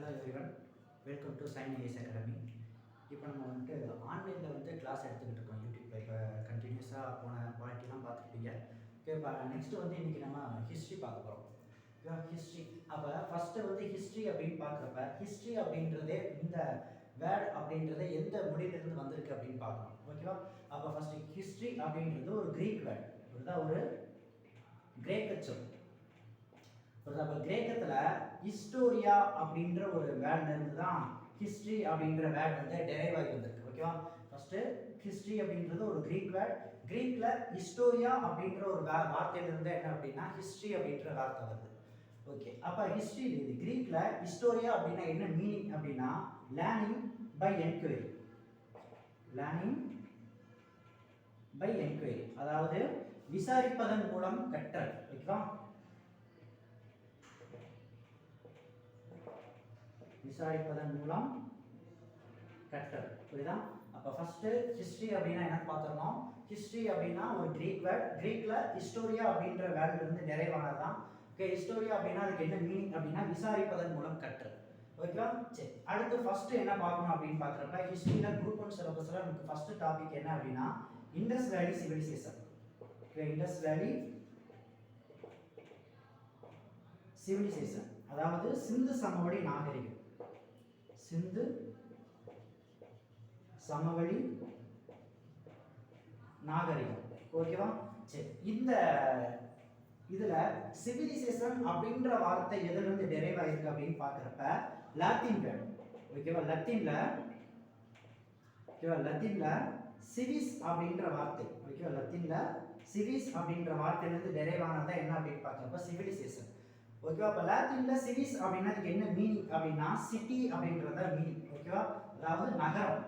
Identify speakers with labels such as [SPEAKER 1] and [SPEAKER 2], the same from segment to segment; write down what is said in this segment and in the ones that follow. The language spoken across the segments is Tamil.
[SPEAKER 1] Hello everyone, welcome to Sign IAS academy. இப்போ நம்ம வந்துட்டு ஆன்லைனில் வந்து கிளாஸ் எடுத்துக்கிட்டு இருக்கோம் யூடியூப்பில். இப்போ கண்டினியூஸாக போன குவாலிட்டிலாம் பார்த்துருப்பீங்க. ஓகே, இப்போ நெக்ஸ்ட்டு வந்து இன்றைக்கி நம்ம ஹிஸ்ட்ரி பார்க்க போகிறோம். ஓகேவா? ஹிஸ்ட்ரி. அப்போ ஃபஸ்ட்டு வந்து ஹிஸ்ட்ரி அப்படின்னு பார்க்குறப்ப ஹிஸ்ட்ரி அப்படின்றதே இந்த வேர்ட் அப்படின்றத எந்த மொழியிலிருந்து வந்திருக்கு அப்படின்னு பார்க்கணும். ஓகேவா? அப்போ ஃபஸ்ட்டு ஹிஸ்ட்ரி அப்படின்றது ஒரு க்ரீக் வேர்ட், ஒரு கிரேக்க சொல். அப்போ கிரேக்கத்தில் ஹிஸ்டோரியா அப்படின்ற ஒரு வேர்ட்ல இருந்து தான் ஹிஸ்ட்ரி அப்படின்ற வேர்ட் வந்து டெரைவ் ஆகி வந்திருக்கு. ஓகேவா? ஃபர்ஸ்ட் ஹிஸ்ட்ரி அப்படின்றது ஒரு கிரீக் வேர்ட். கிரீக்ல ஹிஸ்டோரியா அப்படின்ற ஒரு வார்த்தையில இருந்து என்ன அப்படின்னா ஹிஸ்ட்ரி அப்படின்ற வார்த்தை வருது. ஓகே, அப்ப ஹிஸ்ட்ரி இது கிரீக்ல ஹிஸ்டோரியா அப்படின்னா என்ன மீனிங் அப்படின்னா learning by enquiry. Learning by enquiry, அதாவது விசாரிப்பதன் மூலம் கற்றல். ஓகேவா? விசாரிப்பதன் மூலம் கற்றல். புரியுதா? அப்ப ஃபர்ஸ்ட் ஹிஸ்டரி அப்படின்னா என்ன பார்த்தோம். ஹிஸ்டரி அப்படின்னா ஒரு கிரீக் வேர்ட். கிரீக்ல ஹிஸ்டோரியா அப்படின்ற வேர்ட்ல இருந்து டெரைவ் ஆனதுதான். ஓகே, ஹிஸ்டோரியா அப்படின்னா அதுக்கு என்ன மீனிங் அப்படின்னா விசாரிப்பதன் மூலம் கற்றல். ஓகேவா? சரி, அடுத்து ஃபர்ஸ்ட் என்ன பார்க்கணும் அப்படின்னு பார்க்குறப்ப ஹிஸ்டரியில குரூப் 1 சிலபஸ்ல நமக்கு ஃபர்ஸ்ட் டாபிக் என்ன அப்படின்னா இண்டஸ் வேலி சிவிலைசேஷன். ஓகே, இண்டஸ் வேலி சிவிலைசேஷன், அதாவது சிந்து சமவெளி நாகரிகம். சிந்து சமவெளி நாகரிகம். ஓகேவா? சரி, இந்த இதுல சிவிலைசேஷன் அப்படின்ற வார்த்தை எதுல இருந்து டெரைவ் ஆயிருக்கு அப்படின்னு பார்க்கறப்ப லாத்தின் வேர்ட். ஓகேவா? லத்தீன்ல சிவிஸ் அப்படின்ற வார்த்தை. ஓகேவா? லத்தீன்ல சிவிஸ் அப்படின்ற வார்த்தையில இருந்து டெரைவ் ஆனதா என்ன அப்படின்னு பார்க்கறப்ப சிவிலைசேஷன். ஓகேவா? அப்ப லாத்தின்ல சிவிஸ் அப்படின்னா அதுக்கு என்ன மீனிங் அப்படின்னா சிட்டி அப்படின்றத மீனிங். ஓகேவா? அதாவது நகரம்.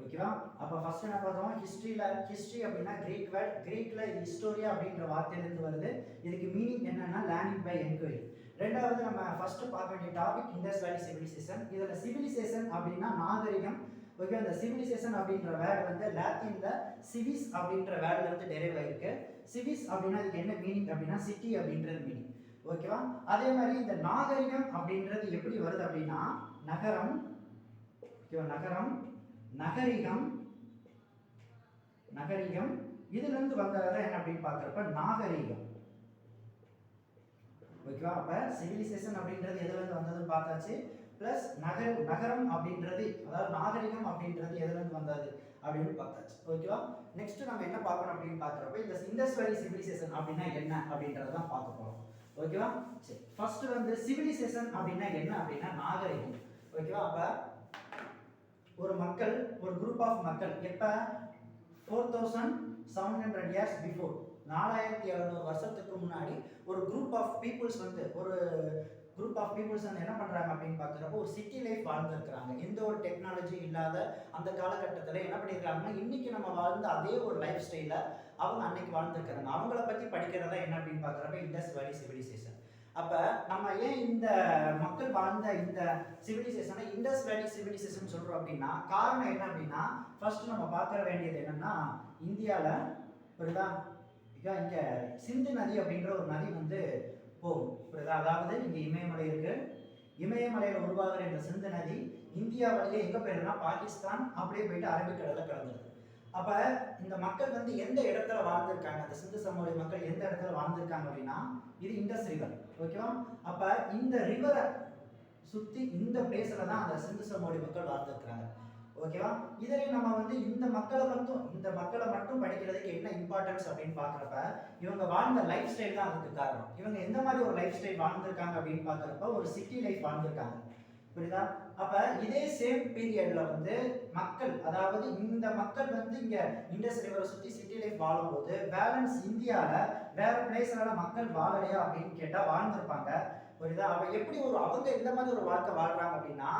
[SPEAKER 1] ஓகேவா? அப்ப ஃபர்ஸ்ட் என்ன பார்த்தோம், ஹிஸ்டரி அப்படின்னா கிரீக் வேர்ட். கிரீக்ல ஹிஸ்டோரியா அப்படின்ற வார்த்தையில இருந்து வருது. இதுக்கு மீனிங் என்னன்னா லேர்னிங் பை என்கொயரி. ரெண்டாவது நம்ம ஃபர்ஸ்ட் பார்க்க வேண்டிய டாபிக் இண்டஸ் வேலி சிவிலைசேஷன். இதுல சிவிலைசேஷன் அப்படின்னா நாகரிகம். ஓகே, அந்த சிவிலைசேஷன் அப்படின்ற வேர்ட் வந்து லாத்தின்ல சிவிஸ் அப்படின்ற வேர்ட்ல இருந்து டெரைவ் ஆயிருக்கு. சிவிஸ் அப்படின்னா இதுக்கு என்ன மீனிங் அப்படின்னா சிட்டி அப்படின்றது மீனிங். ஓகேவா? அதே மாதிரி இந்த நாகரிகம் அப்படின்றது எப்படி வருது அப்படின்னா நகரம். ஓகேவா? நகரம், நகரிகம், நகரிகம் இதுல இருந்து வந்தது என்ன அப்படின்னு பார்க்கறப்ப நாகரிகம். ஓகேவா? அப்ப சிவிலைசேஷன் அப்படின்றது எதுல இருந்து வந்ததுன்னு பார்த்தாச்சு. பிளஸ் நகரம் அப்படின்றது, அதாவது நாகரிகம் அப்படின்றது எதுல இருந்து வந்தது அப்படின்னு பார்த்தாச்சு. ஓகேவா? நெக்ஸ்ட் நம்ம என்ன பார்க்கணும் அப்படின்னு பார்க்கறப்ப இந்த இண்டஸ் வேலி சிவிலைசேஷன் அப்படின்னா என்ன அப்படின்றத தான் பார்க்க போறோம். ஓகேவா? சரி, ஃபர்ஸ்ட் வந்து சிவிலைசேஷன் அப்படின்னா என்ன அப்படின்னா நாகரிகம். ஓகேவா? அப்ப ஒரு மக்கள், ஒரு குரூப் ஆஃப் மக்கள் எப்ப 4700 இயர்ஸ் பிஃபோர், 4700 வருஷத்துக்கு முன்னாடி ஒரு குரூப் ஆஃப் பீப்புள்ஸ் வந்து என்ன பண்றாங்க அப்படின்னு பார்க்குறப்போ ஒரு சிட்டி லைஃப் வாழ்ந்துருக்கிறாங்க. எந்த ஒரு டெக்னாலஜி இல்லாத அந்த காலகட்டத்தில் என்ன பண்ணியிருக்காங்கன்னா இன்னைக்கு நம்ம வாழ்ந்த அதே ஒரு லைஃப் ஸ்டைல அவங்க அன்னைக்கு வாழ்ந்துருக்கிறாங்க. அவங்கள பத்தி படிக்கிறதா என்ன அப்படின்னு பார்க்குறப்ப இண்டஸ் வேலி சிவிலைசேஷன். அப்ப நம்ம ஏன் இந்த மக்கள் வாழ்ந்த இந்த சிவிலைசேஷனை இண்டஸ் வேலி சிவிலைசேஷன் சொல்றோம் அப்படின்னா காரணம் என்ன அப்படின்னா ஃபர்ஸ்ட் நம்ம பார்க்க வேண்டியது என்னன்னா இந்தியால புரியுதா, இங்க சிந்து நதி அப்படின்ற ஒரு நதி வந்து போகும். புரியுதா? அதாவது இங்க இமயமலை இருக்கு. இமயமலையில உருவாகிற இந்த சிந்து நதி இந்தியா வழியே எங்க போயிருந்தா பாகிஸ்தான் அப்படியே போயிட்டு அரபிக்கடல்ல கலந்துருது. அப்ப இந்த மக்கள் வந்து எந்த இடத்துல வாழ்ந்திருக்காங்க, அந்த சிந்து சமவெளி மக்கள் எந்த இடத்துல வாழ்ந்திருக்காங்க அப்படின்னா இது இண்டஸ் ரிவர். ஓகேவா? அப்ப இந்த ரிவரை சுத்தி இந்த பிளேஸ்ல தான் அந்த சிந்து சமவெளி மக்கள் வாழ்ந்திருக்கிறாங்க. ஓகேவா? இதுலயும் நம்ம வந்து இந்த மக்களை மட்டும் படிக்கிறதுக்கு என்ன இம்பார்ட்டன்ஸ் அப்படின்னு பாக்குறப்ப இவங்க வாழ்ந்த லைஃப் ஸ்டைல் தான் அதுக்கு காரணம். இவங்க எந்த மாதிரி ஒரு லைஃப் ஸ்டைல் வாழ்ந்திருக்காங்க அப்படின்னு பாக்குறப்ப ஒரு சிட்டி லைஃப் வாழ்ந்திருக்காங்க. புரியுதா? அப்ப இதே சேம் பீரியட்ல வந்து மக்கள், அதாவது இந்த மக்கள் வந்து இங்க இண்டஸ் ரிவரை சுத்தி சிட்டி லைஃப் வாழும்போது பேலன்ஸ் இந்தியால வேற பிளேஸ்ல மக்கள் வாழலையா அப்படின்னு கேட்டா வாழ்ந்திருப்பாங்க. புரியுதா? அவ எப்படி அவங்க இந்த மாதிரி ஒரு வாழ்க்கை வாழ்றாங்க அப்படின்னா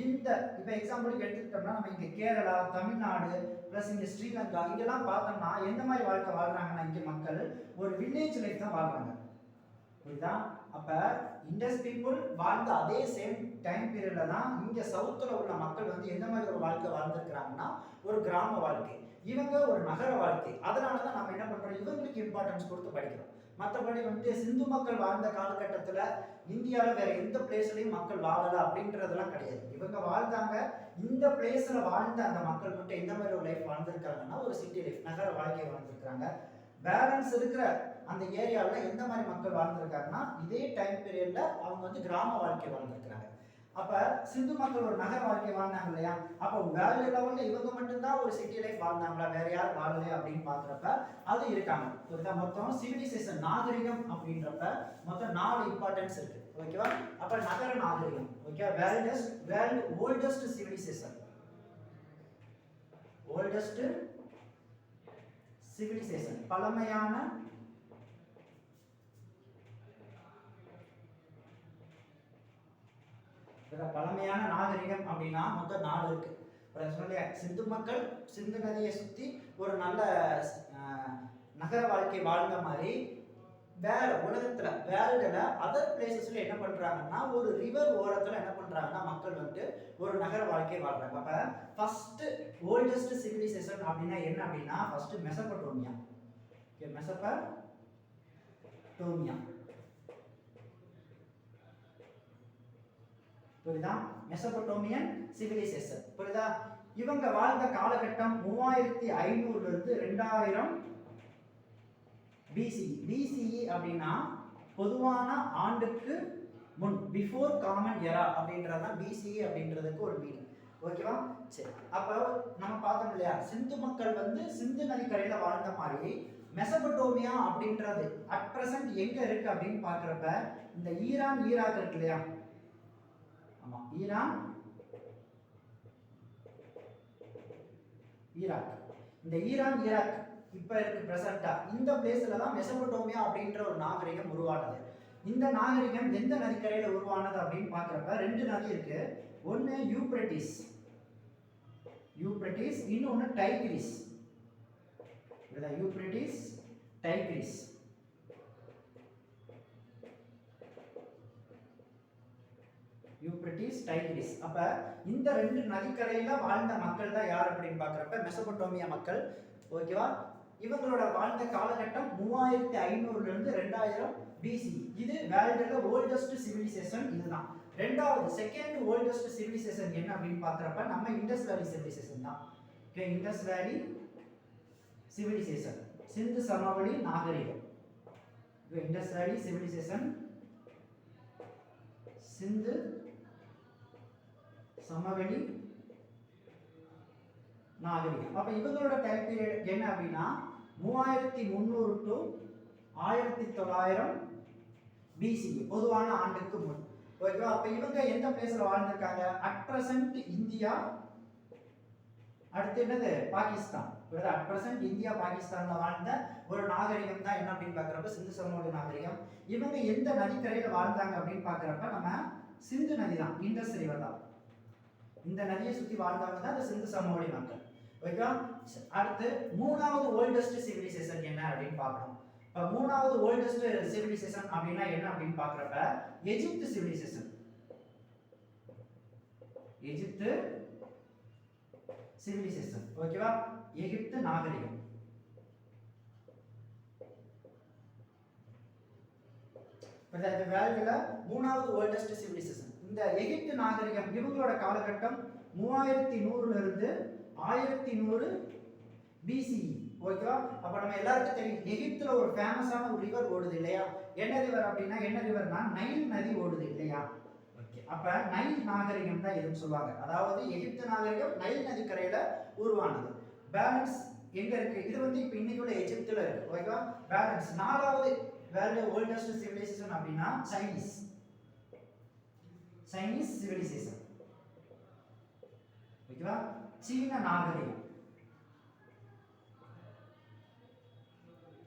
[SPEAKER 1] இந்த இப்ப எக்ஸாம்பிளுக்கு எடுத்துக்கிட்டோம்னா நம்ம இங்க கேரளா, தமிழ்நாடு பிளஸ் இங்க ஸ்ரீலங்கா இங்கெல்லாம் பார்த்தோம்னா எந்த மாதிரி வாழ்க்கை வாழ்றாங்கன்னா இங்க மக்கள் ஒரு வில்லேஜ் லைஃப் தான் வாழ்றாங்க. புரியுதா? அப்ப இண்டஸ் பீப்புள் வாழ்ந்த அதே சேம் டைம் பீரியட்ல தான் இங்க சவுத்துல உள்ள மக்கள் வந்து எந்த மாதிரி ஒரு வாழ்க்கை வாழ்ந்துருக்கிறாங்கன்னா ஒரு கிராம வாழ்க்கை, இவங்க ஒரு நகர வாழ்க்கை. அதனாலதான் நம்ம என்ன பண்றோம், இவங்களுக்கு இம்பார்ட்டன்ஸ் கொடுத்து படிக்கிறோம். மற்றபடி வந்துட்டு சிந்து மக்கள் வாழ்ந்த காலகட்டத்தில் இந்தியாவில் வேற எந்த பிளேஸ்லையும் மக்கள் வாழலை அப்படின்றதெல்லாம் கிடையாது. இவங்க வாழ்ந்தாங்க. இந்த பிளேஸ்ல வாழ்ந்த அந்த மக்கள் மட்டும் எந்த மாதிரி ஒரு லைஃப் வாழ்ந்திருக்காங்கன்னா ஒரு சிட்டி லைஃப், நகர வாழ்க்கையை வாழ்ந்திருக்காங்க. பேலன்ஸ் இருக்கிற அந்த ஏரியாவில் எந்த மாதிரி மக்கள் வாழ்ந்திருக்காங்கன்னா இதே டைம் பீரியட்ல அவங்க வந்து கிராம வாழ்க்கை வாழ்ந்திருக்கிறாங்க. அப்ப சிந்து மக்கள் ஒரு நகர வாழ்க்கை வாழ்ந்தாங்க இல்லையா, அப்ப வேர்ல்டு லெவல்ல இவங்க மட்டும்தான் ஒரு சிட்டி லைஃப் வாழ்ந்தாங்களா, வேற யாரும் வாழலையா அப்படின்னு பாக்குறப்ப அது இருக்காங்க. மொத்தம் சிவிலைசேஷன் நாகரிகம் அப்படின்றப்ப மொத்தம் 4 இம்பார்ட்டன்ஸ் இருக்கு. ஓகேவா? அப்ப நகர நாகரிகம், okay, world oldest civilisation, oldest civilisation பழமையான பழமையான நாகரிகம் அப்படின்னா மொத்தம் 4 இருக்கு. சிந்து மக்கள் சிந்து நதியை சுத்தி ஒரு நல்ல நகர வாழ்க்கை வாழ்ந்த மாதிரி வேற உலகத்துல வேர்ல்டுல அதர் பிளேசஸ்ல என்ன பண்றாங்கன்னா ஒரு ரிவர் ஓரத்துல என்ன பண்றாங்கன்னா மக்கள் வந்து ஒரு நகர வாழ்க்கை வாழ்றாங்க. அப்ப ஃபர்ஸ்ட் ஓல்டஸ்ட் சிவிலைசேஷன் அப்படின்னா என்ன அப்படின்னா ஃபர்ஸ்ட் மெசபடோமியா. மெசபடோமியா புரியுதா? மெசபடோமியன் சிவிலைசேஷன் புரியுதா? இவங்க வாழ்ந்த காலகட்டம் 3500 இருந்து 2000 BCE. BCE அப்படின்னா பொதுவான ஆண்டுக்கு முன், பிஃபோர் காமன் எரா அப்படின்றதுதான் BCE அப்படின்றதுக்கு ஒரு மீனிங். ஓகேவா? சரி, அப்ப நம்ம பார்த்தோம் இல்லையா சிந்து மக்கள் வந்து சிந்து நதிக்கரையில வாழ்ந்த மாதிரி மெசபடோமியா அப்படின்றது அட் பிரசன்ட் எங்க இருக்கு அப்படின்னு பாக்குறப்ப இந்த ஈரான் ஈராக் இருக்கு இல்லையா, ஈரான் ஈராக், இந்த ஈரான் ஈராக் இப்ப இருக்கு பிரசன்டா இந்த பிளேஸ்ல தான் மெசபடோமியா அப்படின்ற ஒரு நாகரிகம் உருவானது. இந்த நாகரிகம் எந்த நதிக்கரையில உருவானது அப்படின்னு பாக்குறப்ப 2 நதி இருக்கு. ஒன்னு யூப்ரட்டிஸ், இன்னொன்னு Tigris. Euphrates, Tigris. Euphrates, Tigris. அப்ப இந்த 2 நதிக்கரையில வாழ்ந்த மக்கள் தான் யார் அப்படின்னு பாக்குறப்ப மெசபடோமியா மக்கள். ஓகேவா? இவங்களோட வாழ்ந்த காலகட்டம் 3500 இருந்து 2000 BCE. இது வேர்ல்டுல ஓல்டஸ்ட் சிவிலைசேஷன் இதுதான். ரெண்டாவது செகண்ட் ஓல்டஸ்ட் சிவிலைசேஷன் என்ன அப்படின்னு பாக்குறப்ப நம்ம இண்டஸ் வேலி சிவிலைசேஷன் தான். ஓகே, இண்டஸ் வேலி சிவிலைசேஷன், சிந்து சமவெளி நாகரிகம். இண்டஸ் வேலி சிவிலைசேஷன், சிந்து சமவெளி நாகரிகம். அப்ப இவங்களோட டைம் பீரியட் என்ன அப்படின்னா 3300 டு 1900 BCE, பொதுவான ஆண்டுக்கு முன். ஓகேவா? அப்ப இவங்க எந்த பிளேஸ்ல வாழ்ந்திருக்காங்க? அட் பிரசன்ட் இந்தியா, அடுத்து என்னது பாகிஸ்தான். அட் பிரசன்ட் இந்தியா பாகிஸ்தான்ல வாழ்ந்த ஒரு நாகரிகம் தான் என்ன அப்படின்னு பாக்குறப்ப சிந்து சமவெளி நாகரிகம். இவங்க எந்த நதிக்கரையில வாழ்ந்தாங்க அப்படின்னு பாக்குறப்ப நம்ம சிந்து நதி தான், இண்டஸ் ரிவர் தான். இந்த நதியை சுத்தி வாழ்ந்தவங்க தான் இந்த சிந்து சமவெளி மக்கள். ஓகேவா? அடுத்து 3வது ஓல்டஸ்ட் சிவிலைசேஷன் என்ன அப்படின்னு பார்க்கணும். இப்ப 3வது ஓல்டஸ்ட் சிவிலைசேஷன் அப்படின்னா என்ன அப்படின்னு பாக்குறப்ப எகிப்து சிவிலைசேஷன், எகிப்து சிவிலைசேஷன். ஓகேவா? எகிப்து நாகரிகம். வேர்ல்டுல 3வது ஓல்டஸ்ட் சிவிலைசேஷன் இந்த எகிப்து நாகரிகம். இவங்களோட காலகட்டம் 3100 இருந்து 1100 BCE. ஓகேவா? அப்ப நம்ம எல்லாருக்கும் தெரியும் எகிப்துல ஒரு ஃபேமஸான ஒரு ரிவர் ஓடுது இல்லையா? என்ன ரிவர் அப்படின்னா என்ன ரிவர்னா நைல் நதி ஓடுது இல்லையா? ஓகே, அப்ப நைல் நாகரிகம் தான் எதுன்னு சொல்லுவாங்க. அதாவது எகிப்து நாகரிகம் நைல் நதிக்கரையில உருவானது. பேலன்ஸ் எங்க இருக்கு? இது வந்து இப்ப இன்னைக்குள்ள எகிப்துல இருக்கு. ஓகேவா? பேலன்ஸ் 4வது வேர்ல்டு ஓல்டஸ்ட் சிவிலைசேஷன் அப்படின்னா சைனீஸ் சிவிலைசேஷன். ஓகேவா? சீன நாகரிகம்,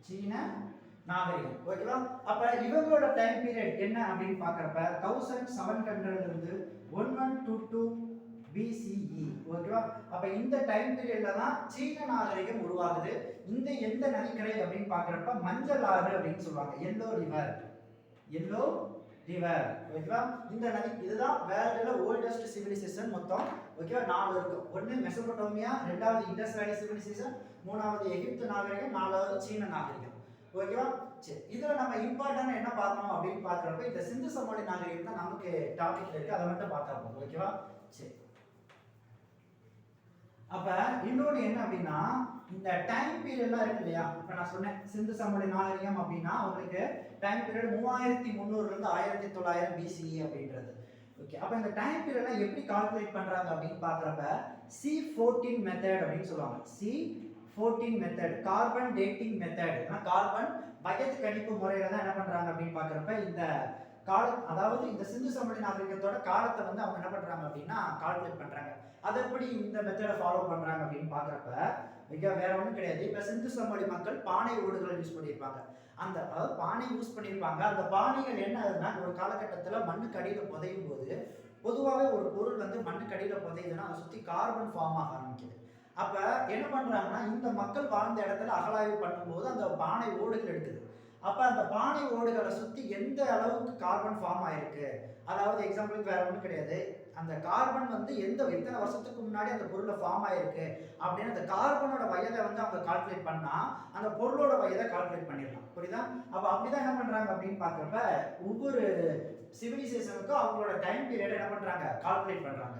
[SPEAKER 1] சீன நாகரிகம். ஓகேவா? அப்ப இவங்களோட டைம் பீரியட் என்ன அப்படின்னு பாக்குறப்ப 1700 இருந்து 1122 BCE. ஓகேவா? அப்ப இந்த டைம் பீரியட்ல தான் சீன நாகரிகம் உருவாகுது. இந்த எந்த நதிக்கரை அப்படின்னு பாக்குறப்ப மஞ்சள் ஆறு அப்படின்னு சொல்லுவாங்க, எல்லோ ரிவர். ஓகேவா? இந்த நதி இதுதான் வேர்ல்டுல ஓல்டஸ்ட் சிவிலைசேஷன். மொத்தம் ஓகேவா 4 இருக்கும். ஒன்னு மெசபடோமியா, 2வது இண்டஸ் வேலி சிவிலைசேஷன், 3வது எகிப்து நாகரிகம், 4வது சீன நாகரிகம். ஓகேவா? சரி, இதுல நம்ம இம்பார்ட்டன்ட் என்ன பார்க்கணும் அப்படின்னு பார்க்கறப்ப இந்த சிந்து சமவெளி நாகரிகம் தான் நமக்கு டாபிக்ல இருக்கு, அதை மட்டும் பார்த்தா போதும். ஓகேவா? சரி, அப்ப இன்னொன்று என்ன அப்படின்னா இந்த டைம் பீரியட்லாம் இருக்கு இல்லையா? இப்ப நான் சொன்னேன் சிந்து சமவெளி நாகரிகம் அப்படின்னா உங்களுக்கு டைம் பீரியட் 3300 இருந்து 1900 BCE அப்படின்றது. ஓகே, அப்ப இந்த டைம் பீரியட்லாம் எப்படி கால்குலேட் பண்றாங்க அப்படின்னு பார்க்கறப்ப C14 மெத்தட் அப்படின்னு சொல்லுவாங்க. C14 method carbon dating method, carbon வயது கணிப்பு முறையில தான் என்ன பண்றாங்க அப்படின்னு பார்க்கறப்ப இந்த அதாவது இந்த சிந்து சமவெளி நாகரிகத்தோட காலத்தை வந்து அவங்க என்ன பண்றாங்க அப்படின்னா கால்குலேட் பண்றாங்க. அதை எப்படி இந்த மெத்தடை ஃபாலோ பண்றாங்க அப்படின்னு பார்க்கறப்ப வேற ஒன்றும் கிடையாது. இப்ப சிந்து சமவெளி மக்கள் பானை ஓடுகள் யூஸ் பண்ணியிருப்பாங்க. அதாவது பானை யூஸ் பண்ணியிருப்பாங்க. அந்த பானைகள் என்ன ஆகுதுன்னா ஒரு காலகட்டத்தில் மண்ணுக்கு அடியில் புதையும் போது பொதுவாகவே ஒரு பொருள் வந்து மண்ணுக்கு அடியில் புதையுதுன்னா அதை சுற்றி கார்பன் ஃபார்ம் ஆக ஆரம்பிக்குது. அப்ப என்ன பண்றாங்கன்னா இந்த மக்கள் வாழ்ந்த இடத்துல அகழாய்வு பண்ணும்போது அந்த பானை ஓடுகள் எடுக்குது. அப்ப அந்த பானை ஓடுகளை சுத்தி எந்த அளவுக்கு கார்பன் ஃபார்ம் ஆயிருக்கு, அதாவது எக்ஸாம்பிளுக்கு வேற ஒன்றும் கிடையாது, அந்த கார்பன் வந்து எத்தனை வருஷத்துக்கு முன்னாடி அந்த பொருளை ஃபார்ம் ஆயிருக்கு அப்படின்னு அந்த கார்பனோட வயதை வந்து அவங்க கால்குலேட் பண்ணா அந்த பொருளோட வயதை கால்குலேட் பண்ணிடலாம். புரியுதா? அப்ப அப்படிதான் என்ன பண்றாங்க அப்படின்னு பாக்குறப்ப ஒவ்வொரு சிவிலைசேஷனுக்கும் அவங்களோட டைம் பீரியட் என்ன பண்றாங்க கால்குலேட் பண்றாங்க.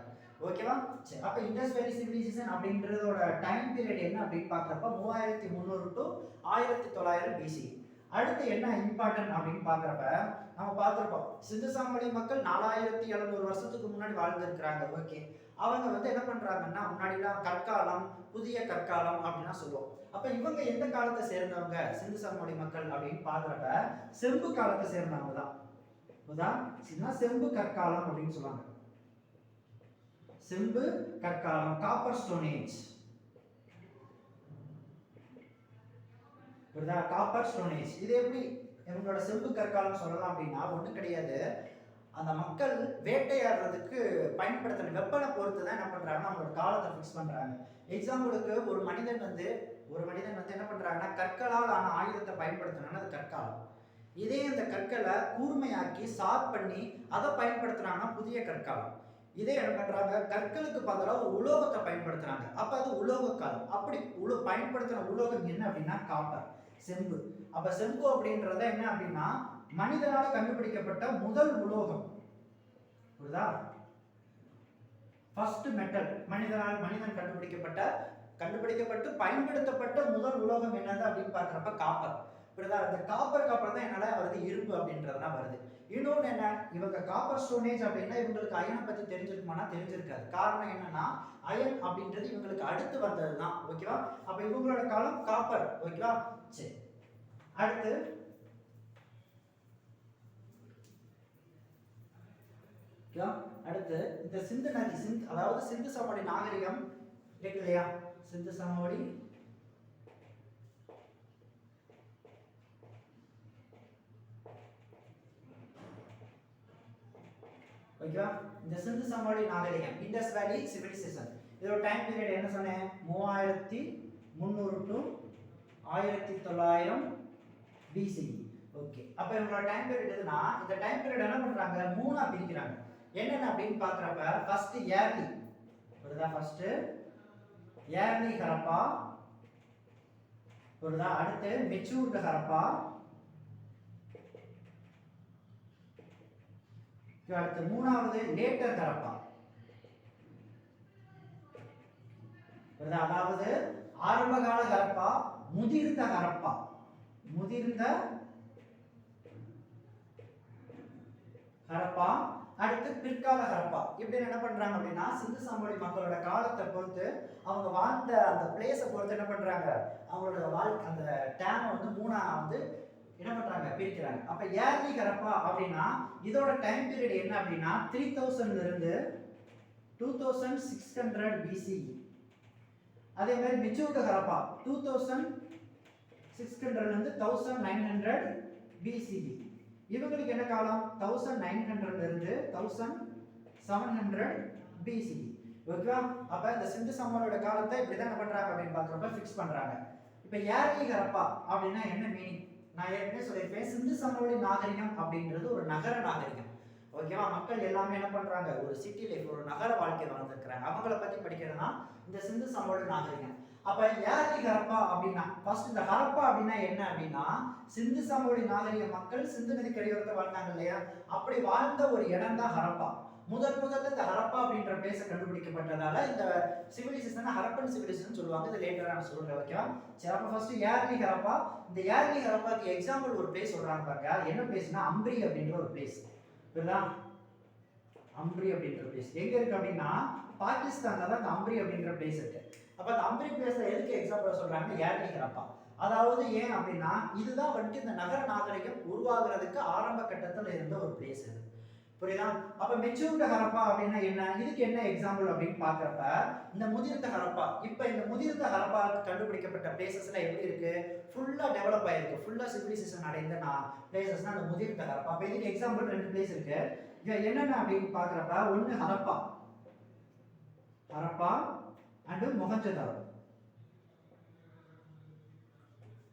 [SPEAKER 1] ஓகேவா? சரி, அப்ப இண்டஸ் வேலி சிவிலைசேஷன் அப்படின்றதோட டைம் பீரியட் என்ன அப்படின்னு பாக்குறப்ப 3300 to 1900 BC. அடுத்து என்ன இம்பார்ட்டன்ட் அப்படின்னு பார்க்குறப்ப நம்ம பார்த்துருப்போம் சிந்து சமவெளி மக்கள் 4700 வருஷத்துக்கு முன்னாடி வாழ்ந்துருக்கிறாங்க. ஓகே, அவங்க வந்து என்ன பண்றாங்கன்னா முன்னாடிலாம் கற்காலம் புதிய கற்காலம் அப்படின்னா சொல்லுவோம். அப்ப இவங்க எந்த காலத்தை சேர்ந்தவங்க சிந்து சமவெளி மக்கள் அப்படின்னு பார்க்குறப்ப செம்பு காலத்தை சேர்ந்தவங்க தான். செம்பு கற்காலம் அப்படின்னு சொல்லுவாங்க. செம்பு கற்காலம், காப்பர் ஸ்டோனேஜ். காப்பர் ஸ்டோனேஜ் இது எப்படி இவங்களோட செம்பு கற்காலம் சொல்லலாம் அப்படின்னா ஒன்றும் கிடையாது. அந்த மக்கள் வேட்டையாடுறதுக்கு பயன்படுத்தின வெப்பனை பொறுத்து தான் என்ன பண்றாங்கன்னா அவங்களோட காலத்தை ஃபிக்ஸ் பண்றாங்க. எக்ஸாம்பிளுக்கு ஒரு மனிதன் வந்து என்ன பண்றாங்கன்னா கற்களால் ஆன ஆயுதத்தை பயன்படுத்தினாங்கன்னா அது கற்காலம். இதே இந்த கற்களை கூர்மையாக்கி ஷார்ப் பண்ணி அதை பயன்படுத்துறாங்கன்னா புதிய கற்காலம். இதே என்ன பண்றாங்க கற்களுக்கு பதிலாக ஒரு உலோகத்தை பயன்படுத்துறாங்க, அப்ப அது உலோக காலம். அப்படி பயன்படுத்தின உலோகம் என்ன அப்படின்னா காப்பர், செம்பு. அப்ப செம்பு அப்படின்றத என்ன அப்படின்னா மனிதனால் கண்டுபிடிக்கப்பட்ட முதல் உலோகம். புரியுதா? ஃபர்ஸ்ட் மெட்டல் மனிதன் கண்டுபிடிக்கப்பட்டு பயன்படுத்தப்பட்ட முதல் உலோகம் என்னது அப்படின்னு பார்க்குறப்ப காப்பர். புரியுதா? இந்த காப்பருக்கு அப்புறம் தான் என்னால வருது இரும்பு அப்படின்றதுலாம் வருது. இன்னொன்று என்ன, இவங்க காப்பர் ஸ்டோனேஜ் அப்படின்னா இவங்களுக்கு அயனை பத்தி தெரிஞ்சிருக்குமானா தெரிஞ்சிருக்காது. காரணம் என்னன்னா அயன் அப்படின்றது இவங்களுக்கு அடுத்து வந்தது தான். ஓகேவா? அப்ப இவங்களோட காலம் காப்பர். ஓகேவா? சரி, அடுத்து இந்த சிந்து நதி அதாவது சிந்து சமவெளி நாகரிகம் இருக்கு இல்லையா? சிந்து சமவெளி ஓகேவா? இந்த சிந்து சமவெளி நாகரிகம் இண்டஸ் வேலி சிவிலைசேஷன் இதோட டைம் பீரியட் என்ன சொன்னேன் 3300 to 1900 BCE. ஓகே, அப்ப இவங்களோட டைம் பீரியட் எதுனா இந்த டைம் பீரியட் என்ன பண்றாங்க மூணா பிரிக்கிறாங்க. என்னென்ன அப்படின்னு பார்க்கறப்ப ஃபர்ஸ்ட் ஏர்லி. புரியுதா? First early Harappa. புரியுதா? அடுத்து மெச்சூர்டு ஹரப்பா. அடுத்து மூணாவது லேட்டர் ஹரப்பா. அதாவது ஆரம்பகால ஹரப்பா, முதிர்ந்த ஹரப்பா. அடுத்து பிற்கால ஹரப்பா. இப்படி என்ன பண்றாங்க அப்படின்னா சிந்து சமவெளி மக்களோட காலத்தை பொறுத்து அவங்க வாழ்ந்த அந்த பிளேஸை பொறுத்து என்ன பண்றாங்க அவங்களோட அந்த டேமை வந்து மூணா வந்து என்ன பண்றாங்க பிரிக்கிறாங்க. அப்ப ஏர்லி ஹரப்பா அப்படின்னா இதோட டைம் பீரியட் என்ன அப்படின்னா 3000 இருந்து 2600 BCE. அதே மாதிரி மெச்சூர்டு ஹரப்பா 2600 இருந்து 1900 BCE. இவங்களுக்கு என்ன காலம் 1900 இருந்து 1700 BCE. ஓகேவா? அப்ப இந்த சிந்து சமவெளியோட காலத்தை இப்படிதான் என்ன பண்றாங்க அப்படின்னு பாக்குறப்ப ஃபிக்ஸ் பண்றாங்க. இப்ப ஏர்லி ஹரப்பா அப்படின்னா என்ன மீனிங் நான் ஏற்கனவே சொல்லியிருப்பேன். சிந்து சமவெளி நாகரிகம் அப்படின்றது ஒரு நகர நாகரிகம். ஓகேவா? மக்கள் எல்லாமே என்ன பண்றாங்க, ஒரு சிட்டி லைஃப், ஒரு நகர வாழ்க்கை வாழ்ந்துருக்கிறாங்க. அவங்கள பத்தி படிக்கிறதுனா இந்த சிந்து சமவெளி நாகரிகம். அப்ப ஏர்லி ஹரப்பா அப்படின்னா ஃபர்ஸ்ட் இந்த ஹரப்பா அப்படின்னா என்ன அப்படின்னா, சிந்து சமவெளி நாகரிக மக்கள் சிந்து நதி கரையோரத்தில் வாழ்ந்தாங்க இல்லையா, அப்படி வாழ்ந்த ஒரு இடம் தான் ஹரப்பா. முதல்ல இந்த ஹரப்பா அப்படின்ற பிளேஸை கண்டுபிடிக்கப்பட்டதால இந்த சிவிலைசேஷன் ஹரப்பன் சிவிலைசேஷன் சொல்லுவாங்க. இது லேட்டரா நான் சொல்றேன். ஓகேவா? சரி, அப்ப ஃபர்ஸ்ட் ஏர்லி ஹரப்பா. இந்த ஏர்லி ஹரப்பாக்கு எக்ஸாம்பிள் ஒரு பிளேஸ் சொல்றாங்க பாருங்க. அது என்ன பிளேஸ்னா அம்ப்ரி அப்படின்ற ஒரு பிளேஸ். புரியுதா? அம்ப்ரி அப்படின்ற பிளேஸ் எங்க இருக்கு அப்படின்னா பாகிஸ்தான்ல தான் இந்த அம்ப்ரி அப்படின்ற பிளேஸ் இருக்கு. அப்ப அந்த அம்ப்ரி பிளேஸ்ல எதுக்கு எக்ஸாம்பிள் சொல்றாங்க, ஏர்லி ஹரப்பா. அதாவது ஏன் அப்படின்னா இதுதான் வந்துட்டு இந்த நகர நாகரிகம் உருவாகிறதுக்கு ஆரம்ப கட்டத்தில் இருந்த ஒரு பிளேஸ் இது. புரியுதா? அப்ப மெச்சூர்டு ஹரப்பா அப்படின்னா என்ன, இதுக்கு என்ன எக்ஸாம்பிள் அப்படின்னு பாக்குறப்ப இந்த முதிர்ந்த ஹரப்பா. இப்ப இந்த முதிர்ந்த ஹரப்பா கண்டுபிடிக்கப்பட்ட பிளேசஸ்ல எப்படி இருக்கு, ஃபுல்லா டெவலப் ஆயிருக்கு, ஃபுல்லா சிவிலைசேஷன் அடைந்த பிளேசஸ்னா அந்த முதிர்ந்த ஹரப்பா. அப்ப இதுக்கு எக்ஸாம்பிள் 2 பிளேஸ் இருக்கு. இங்க என்னென்ன அப்படின்னு பாக்குறப்ப ஒன்னு ஹரப்பா அண்ட் மொஹஞ்சதாரோ.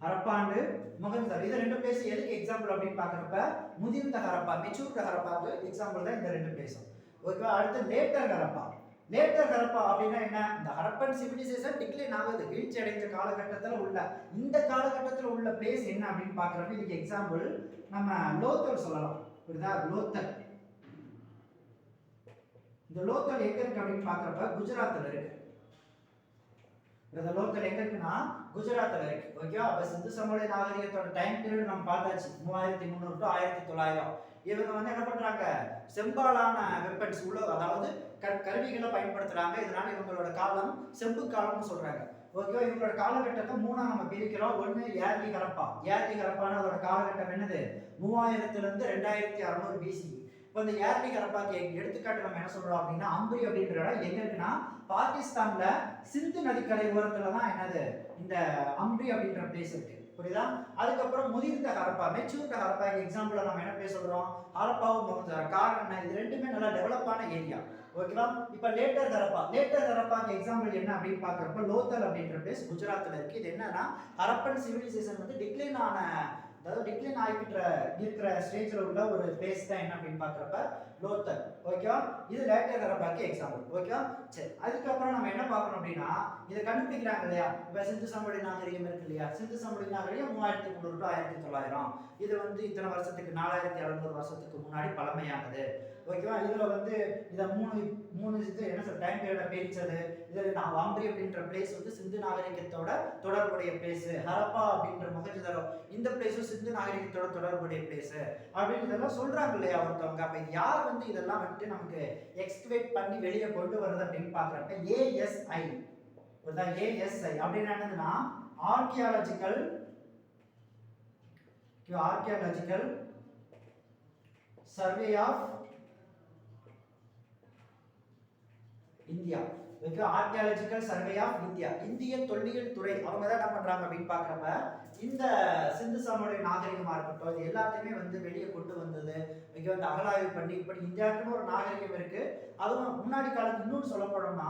[SPEAKER 1] ஹரப்பா அண்ட் மொஹஞ்சதாரோ இது 2 பிளேஸ் எதுக்கு எக்ஸாம்பிள் அப்படின்னு பாக்குறப்ப முதிர்ந்த ஹரப்பா, மெச்சூர்டு ஹரப்பாக்கு எக்ஸாம்பிள் தான் இந்த 2 பிளேஸும். ஓகேவா? அடுத்து லேட்டர் ஹரப்பா. லேட்டர் ஹரப்பா அப்படின்னா என்ன, இந்த ஹரப்பன் சிவிலைசேஷன் டிக்ளைன் ஆகுது, வீழ்ச்சி அடைந்த காலகட்டத்தில் உள்ள இந்த காலகட்டத்தில் உள்ள பிளேஸ் என்ன அப்படின்னு பாக்குறப்ப இதுக்கு எக்ஸாம்பிள் நம்ம லோத்தல் சொல்லலாம். புரியுதா? லோத்தல். இந்த லோத்தல் எங்க இருக்கு அப்படின்னு பாக்குறப்ப குஜராத்ல இருக்கு. இந்த லோக்கல் எங்க இருக்குன்னா குஜராத்ல இருக்கு. ஓகேவா? அப்ப சிந்து சமவெளி நாகரிகத்தோட டைம் பீரியட் நம்ம பார்த்தாச்சு, 3300 to 1900. இவங்க வந்து என்ன பண்றாங்க, செம்பாலான வெப்பன்ஸ் உள்ள, அதாவது கருவிகளை பயன்படுத்துறாங்க. இதனால இவங்களோட காலம் செம்பு காலம்னு சொல்றாங்க. ஓகேவா? இவங்களோட காலகட்டத்தை 3ஆ நம்ம பிரிக்கிறோம். ஒன்னு ஏர்லி ஹரப்பா. ஏர்லி ஹரப்பான அதோட காலகட்டம் என்னது, 3000 இருந்து 2600 பிசி. இப்போ இந்த ஏர்லி ஹரப்பாக்கு எடுத்துக்காட்டு நம்ம என்ன சொல்றோம் அப்படின்னா அம்ப்ரி அப்படின்ற இடம் எங்க இருக்குன்னா பாகிஸ்தான்ல சிந்து நதிக்கரை ஓரத்துல தான் என்னது இந்த அம்ப்ரி அப்படின்ற பிளேஸ் இருக்கு. புரியுதா? அதுக்கப்புறம் முதிர்ந்த ஹரப்பா, மெச்சூர்ட் ஹரப்பா எக்ஸாம்பிள் நம்ம என்ன பேச சொல்றோம், ஹரப்பாவும் மொஹஞ்சதாரோ. காரணம் என்ன, இது ரெண்டுமே நல்லா டெவலப்பான ஏரியா. ஓகேவா? இப்ப லேட்டர் ஹரப்பாக்கு எக்ஸாம்பிள் என்ன அப்படின்னு பாக்குறப்ப லோத்தல் அப்படின்ற பிளேஸ் குஜராத்ல இருக்கு. இது என்னன்னா ஹரப்பன் சிவிலைசேஷன் வந்து டிக்ளைன் ஆன, அதாவது டிக்ளைன் ஆகிட்டு இருக்கிற ஸ்டேஜ்ல உள்ள ஒரு பிளேஸ் தான் என்ன அப்படின்னு பாக்குறப்ப லோத்தல். ஓகேவா? இது லேட்டர் ஹரப்பாக்கு எக்ஸாம்பிள். ஓகேவா? சரி, அதுக்கப்புறம் நம்ம என்ன பார்க்கணும் அப்படின்னா இதை கண்டுபிடிக்கிறாங்க இல்லையா, இப்ப சிந்து சமவெளி நாகரிகம் இருக்கு இல்லையா, சிந்து சமவெளி நாகரிகம் 3300 to 1900. இது வந்து இத்தனை வருஷத்துக்கு 4700 வருஷத்துக்கு முன்னாடி பழமையானது. ஓகேவா? இதுல வந்து இத மூணு இது என்ன சொல்ற டைம் பீரியட பிரிச்சது. இதுல நான் அம்ப்ரி அப்படின்ற பிளேஸ் வந்து சிந்து நாகரிகத்தோட தொடர்புடைய பிளேஸ், ஹரப்பா அப்படின்ற மொஹஞ்சதாரோ இந்த பிளேஸும் சிந்து நாகரிகத்தோட தொடர்புடைய பிளேஸ் அப்படின்னு இதெல்லாம் சொல்றாங்க இல்லையா ஒருத்தவங்க. அப்ப யார் வந்து இதெல்லாம் வந்துட்டு நமக்கு எக்ஸ்கவேட் பண்ணி வெளியே கொண்டு வருது அப்படின்னு பாக்குறப்ப ஏஎஸ்ஐ. ஏஎஸ்ஐ அப்படின்னு என்னதுன்னா archaeological survey of India. Okay, archaeological survey of India, இந்திய தொல்லியல் துறை. அவங்க தான் என்ன பண்றாங்க அப்படின்னு பாக்குறப்ப இந்த சிந்து சமவெளி நாகரிகமா இருக்கட்டும் இது எல்லாத்தையுமே வந்து வெளியே கொண்டு வந்தது. இங்க வந்து அகலாய்வு பண்ணி இப்படி இந்தியாவுக்குன்னு ஒரு நாகரிகம் இருக்கு. அதுவும் முன்னாடி காலத்து இன்னொன்று சொல்ல போனோம்னா,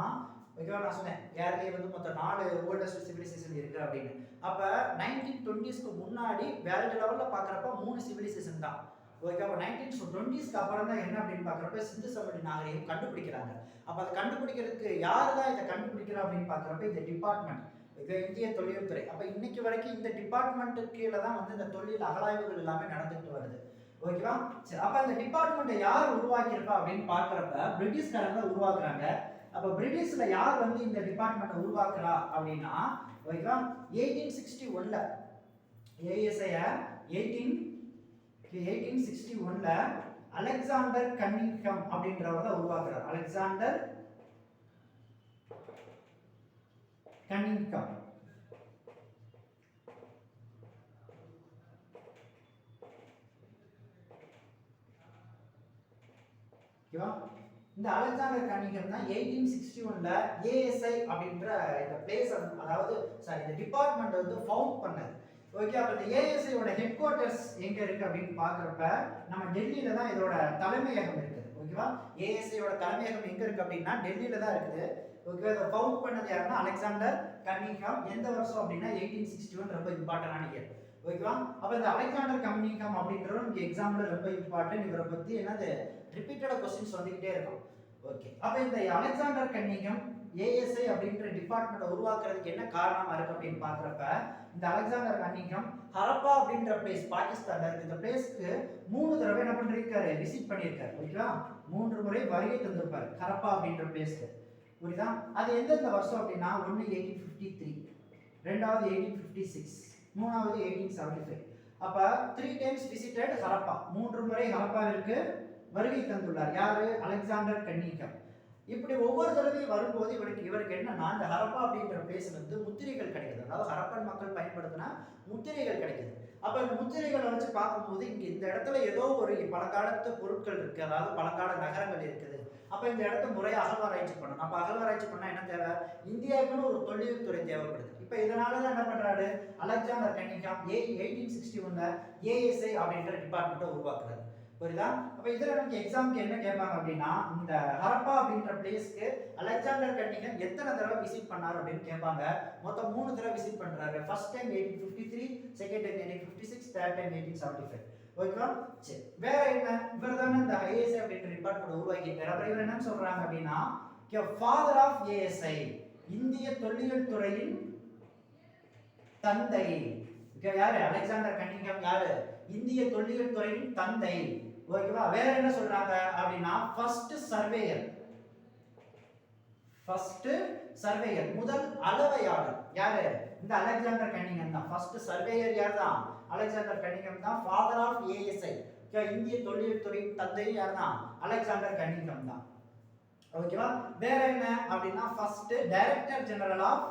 [SPEAKER 1] ஓகேவா, நான் சொன்னேன் ஏர்லி வந்து மொத்தம் 4 ஓல்டஸ்ட் சிவிலைசேஷன் இருக்கு அப்படின்னு. அப்ப 1920ஸ்க்கு முன்னாடி வேர்ல்டு லெவல்ல பாக்குறப்ப 3 சிவிலைசேஷன் தான். ஓகே, அப்ப 1920ஸ்க்கு அப்புறம் தான் என்ன அப்படின்னு பாக்குறப்ப சிந்து சமவெளி நாகரிகம் கண்டுபிடிக்கிறாங்க. அப்ப அதை கண்டுபிடிக்கிறதுக்கு யாரு தான் இதை கண்டுபிடிக்கிறா அப்படின்னு பாக்குறப்ப இந்த டிபார்ட்மெண்ட், இந்திய தொல்லியல் துறை. அப்ப இன்னைக்கு வரைக்கும் இந்த டிபார்ட்மெண்ட் கீழே தான் வந்து இந்த தொல்லியல் அகழாய்வுகள் எல்லாமே நடந்துட்டு வருது. ஓகேவா? சரி, அப்ப அந்த டிபார்ட்மெண்ட்டை யார் உருவாக்கியிருப்பா அப்படின்னு பாக்குறப்ப பிரிட்டிஷ்காரங்க உருவாக்குறாங்க. அப்ப பிரிட்டிஷ்ல யார் வந்து இந்த டிபார்ட்மெண்ட்டை உருவாக்குறா அப்படின்னா, ஓகேவா, 1861ல ஏஎஸ்ஐ 1861ல அலெக்சாண்டர் கன்னிங்ஹாம் அப்படின்றவர் தான் உருவாக்குறார். Alexander Cunningham. ஓகேவா? இந்த அலெக்சாண்டர் கன்னிங்ஹாம் தான் 1861ல ஏஎஸ்ஐ அப்படின்ற இந்த பிளேஸ், அதாவது இந்த டிபார்ட்மெண்ட் வந்து ஃபவுண்ட் பண்ணது. ஓகே, அப்ப இந்த ஏஎஸ்ஐ ஓட ஹெட் குவார்ட்டர்ஸ் எங்க இருக்கு அப்படின்னு பாக்குறப்ப நம்ம டெல்லியில தான் இதோட தலைமையகம் இருக்குது. ஓகேவா? ஏஎஸ்ஐ ஓட தலைமையகம் எங்க இருக்கு அப்படின்னா டெல்லியில தான் இருக்குது. ஓகே, இதை ஃபவுண்ட் பண்ணது யாருன்னா அலெக்சாண்டர் கன்னிங்ஹாம். எந்த வருஷம் அப்படின்னா 1861, ரொம்ப இம்பார்ட்டன்டான இயர். ஓகேவா? அப்ப இந்த அலெக்சாண்டர் கன்னிங்ஹாம் அப்படின்றவர் நமக்கு எக்ஸாம்ல ரொம்ப இம்பார்ட்டன்ட். இவரை பத்தி என்னது ரிப்பீட்டடா கொஸ்டின்ஸ் வந்துகிட்டே இருக்கும். ஓகே, அப்ப இந்த அலெக்சாண்டர் கன்னிங்ஹாம் ஏஎஸ்ஐ அப்படின்ற டிபார்ட்மெண்ட்டை உருவாக்குறதுக்கு என்ன காரணமா இருக்கு அப்படின்னு பாக்குறப்ப, இந்த அலெக்சாண்டர் கன்னிங்ஹாம் ஹரப்பா அப்படின்ற பிளேஸ் பாகிஸ்தான்ல இருக்கு. இந்த பிளேஸ்க்கு 3 தடவை என்ன பண்ணிருக்காரு, விசிட் பண்ணிருக்காரு. ஓகேவா? 3 முறை வருகை தந்திருப்பாரு ஹரப்பா அப்படின்ற பிளேஸ்க்கு. புரியுதா? அது எந்தெந்த வருஷம் அப்படின்னா, 1 1853, ரெண்டாவது 1856, மூணாவது 1875. அப்ப 3 டைம்ஸ் விசிட்டட் ஹரப்பா, 3 முறை ஹரப்பாவிற்கு வருகை தந்துள்ளார். யாரு? Alexander Cunningham. இப்படி ஒவ்வொரு தடவையும் வரும்போது இவருக்கு என்னன்னா, இந்த ஹரப்பா அப்படின்ற பிளேஸ்ல வந்து முத்திரைகள் கிடைக்குது. அதாவது ஹரப்பன் மக்கள் பயன்படுத்தின முத்திரைகள் கிடைக்குது. அப்ப இந்த முத்திரைகளை வச்சு பார்க்கும்போது இங்க இந்த இடத்துல ஏதோ ஒரு பழங்காலத்து பொருட்கள் இருக்கு, அதாவது பழங்கால நகரங்கள் இருக்குது. அப்ப இந்த இடத்த முறையாக அகழ்வாராய்ச்சி பண்ணணும். அப்ப அகழ்வாராய்ச்சி பண்ணா என்ன தேவை? இந்தியாவுக்குன்னு ஒரு தொழில் துறை தேவைப்படுது. இப்ப இதனாலதான் என்ன பண்றாரு, அலெக்சாண்டர் கன்னிங்ஹாம் 1861 ஏஎஸ்ஐ அப்படின்ற டிபார்ட்மெண்ட்டை உருவாக்குறாரு. புரியுதா? அப்ப இதுல நமக்கு எக்ஸாம்க்கு என்ன கேட்பாங்க அப்படின்னா, இந்த ஹரப்பா அப்படின்ற பிளேஸ்க்கு அலெக்சாண்டர் கன்னிங்ஹாம் எத்தனை தடவை விசிட் பண்ணாரு அப்படின்னு கேட்பாங்க. மொத்தம் 3 தடவை விசிட் பண்றாரு. First time 1853, second time 1856, third time 1875. ஓகேவா? சரி, வேற என்ன? இவர் தானே இந்த ஏஎஸ்ஐ அப்படின்ற டிபார்ட்மெண்ட் உருவாக்கிட்டாரு. அப்புறம் இவர் என்ன சொல்றாங்க அப்படின்னா, ஃபாதர் ஆஃப் ஏஎஸ்ஐ, இந்திய தொல்லியல் துறையின் தந்தை. யாரு? அலெக்சாண்டர் கன்னிங்ஹாம் யாரு? இந்திய தொல்லியல் துறையின் தந்தை. ஓகேவா? வேற என்ன சொல்றாங்க அப்படின்னா, ஃபர்ஸ்ட் சர்வேயர், முதல் அளவையாளர் யாரு? இந்த அலெக்சாண்டர் கன்னிங்ஹாம் தான். ஃபர்ஸ்ட் சர்வேயர் யார் தான்? அலெக்சாண்டர் கன்னிங்ஹாம் தான். ஃபாதர் ஆஃப் ஏஎஸ்ஐ, இந்திய தொல்லியல் துறையின் தந்தை யார் தான்? அலெக்சாண்டர் கன்னிங்ஹாம் தான். ஓகேவா? வேற என்ன அப்படின்னா, first director general of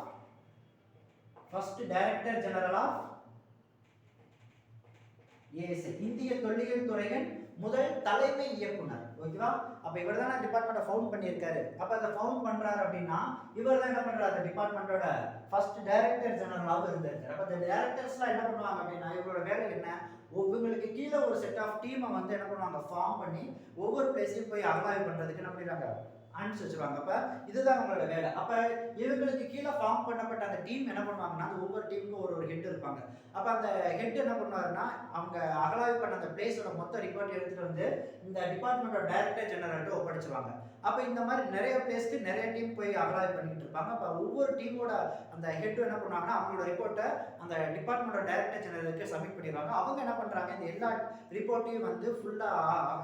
[SPEAKER 1] ASI, இந்திய தொல்லியல் துறையின் முதல் தலைமை இயக்குனர். ஓகேவா? அப்ப இவர் தான் டிபார்ட்மெண்ட்டை ஃபவுண்ட் பண்ணியிருக்காரு. அப்ப அதை ஃபவுண்ட் பண்றாரு அப்படின்னா, இவர் தான் என்ன பண்றாரு, டிபார்ட்மெண்ட்டோட ஃபர்ஸ்ட் டைரக்டர் ஜெனரலாக இருந்திருக்காரு. அப்ப இந்த டைரக்டர்ஸ்லாம் என்ன பண்ணுவாங்க அப்படின்னா, இவரோட வேலை என்ன, இவங்களுக்கு கீழே ஒரு செட் ஆஃப் டீமை வந்து என்ன பண்ணுவாங்க, ஃபார்ம் பண்ணி ஒவ்வொரு பிளேஸையும் போய் அகலாய்வு பண்றதுக்கு என்ன பண்ணிடுறாங்க, அனுப்பிச்சு வச்சிருவாங்க. அப்ப இதுதான் அவங்களோட வேலை. அப்ப இவங்களுக்கு கீழே ஃபார்ம் பண்ணப்பட்ட அந்த டீம் என்ன பண்ணுவாங்கன்னா, அந்த ஒவ்வொரு டீமுக்கும் ஒரு ஹெட் இருப்பாங்க. அப்ப அந்த ஹெட் என்ன பண்ணுவாருன்னா, அவங்க அகலாய்வு பண்ண அந்த பிளேஸோட மொத்த ரிப்போர்ட் எடுத்துட்டு வந்து இந்த டிபார்ட்மெண்டோட டைரக்டர் ஜெனரல்கிட்ட ஒப்படைச்சிருவாங்க. அப்ப இந்த மாதிரி நிறைய பிளேஸ்க்கு நிறைய டீம் போய் அகலாய்வு பண்ணிட்டு இருப்பாங்க. அப்ப ஒவ்வொரு டீமோட அந்த ஹெட் என்ன பண்ணுவாங்கன்னா, அவங்களோட ரிப்போர்ட்டை அந்த டிபார்ட்மெண்டோட டைரக்டர் ஜெனரலுக்கு சப்மிட் பண்ணிடுவாங்க. அவங்க என்ன பண்றாங்க, இந்த எல்லா ரிப்போர்ட்டையும் வந்து ஃபுல்லா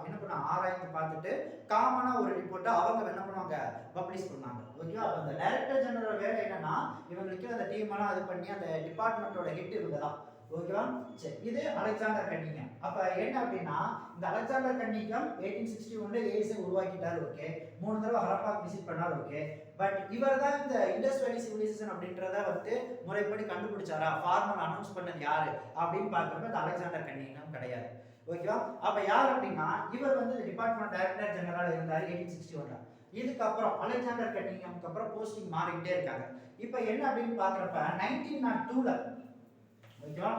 [SPEAKER 1] என்ன பண்ண ஆராய்ந்து பார்த்துட்டு காமனா ஒரு ரிப்போர்ட்டை அவங்க என்ன பண்ணுவாங்க, பப்ளிஷ் பண்ணாங்க. ஓகேவா? அப்ப அந்த டைரக்டர் ஜெனரல் வேலை என்னன்னா, இவங்களுக்கு அந்த டீம் எல்லாம் இது பண்ணி அந்த டிபார்ட்மெண்டோட ஹெட் இவங்க தான். ஓகேவா? சரி, இது அலெக்சாண்டர் கன்னிங்ஹாம். அப்ப என்ன அப்படின்னா, இந்த அலெக்சாண்டர் கன்னிங்ஹாம் 1861 ஏஎஸ்ஐ உருவாக்கிட்டாரு. ஓகே, 3 தடவை ஹரப்பாக்கு விசிட் பண்ணாரு. ஓகே, பட் இவர் தான் இந்த இண்டஸ் வேலி சிவிலைசேஷன் அப்படின்றத வந்து முறைப்படி கண்டுபிடிச்சாரா, ஃபார்மல் அனௌன்ஸ் பண்ணது யாரு அப்படின்னு பார்க்கறப்ப இந்த அலெக்சாண்டர் கன்னிங்ஹாம் கிடையாது. ஓகேவா? அப்ப யார் அப்படின்னா, இவர் வந்து டிபார்ட்மெண்ட் டைரக்டர் ஜெனரல் இருந்தாரு 1861. இதுக்கப்புறம் அலெக்சாண்டர் கன்னிங்ஹாம்க்கு அப்புறம் போஸ்டிங் மாறிக்கிட்டே இருக்காங்க. இப்போ என்ன அப்படின்னு பார்க்குறப்ப 1902ல, ஓகேவா,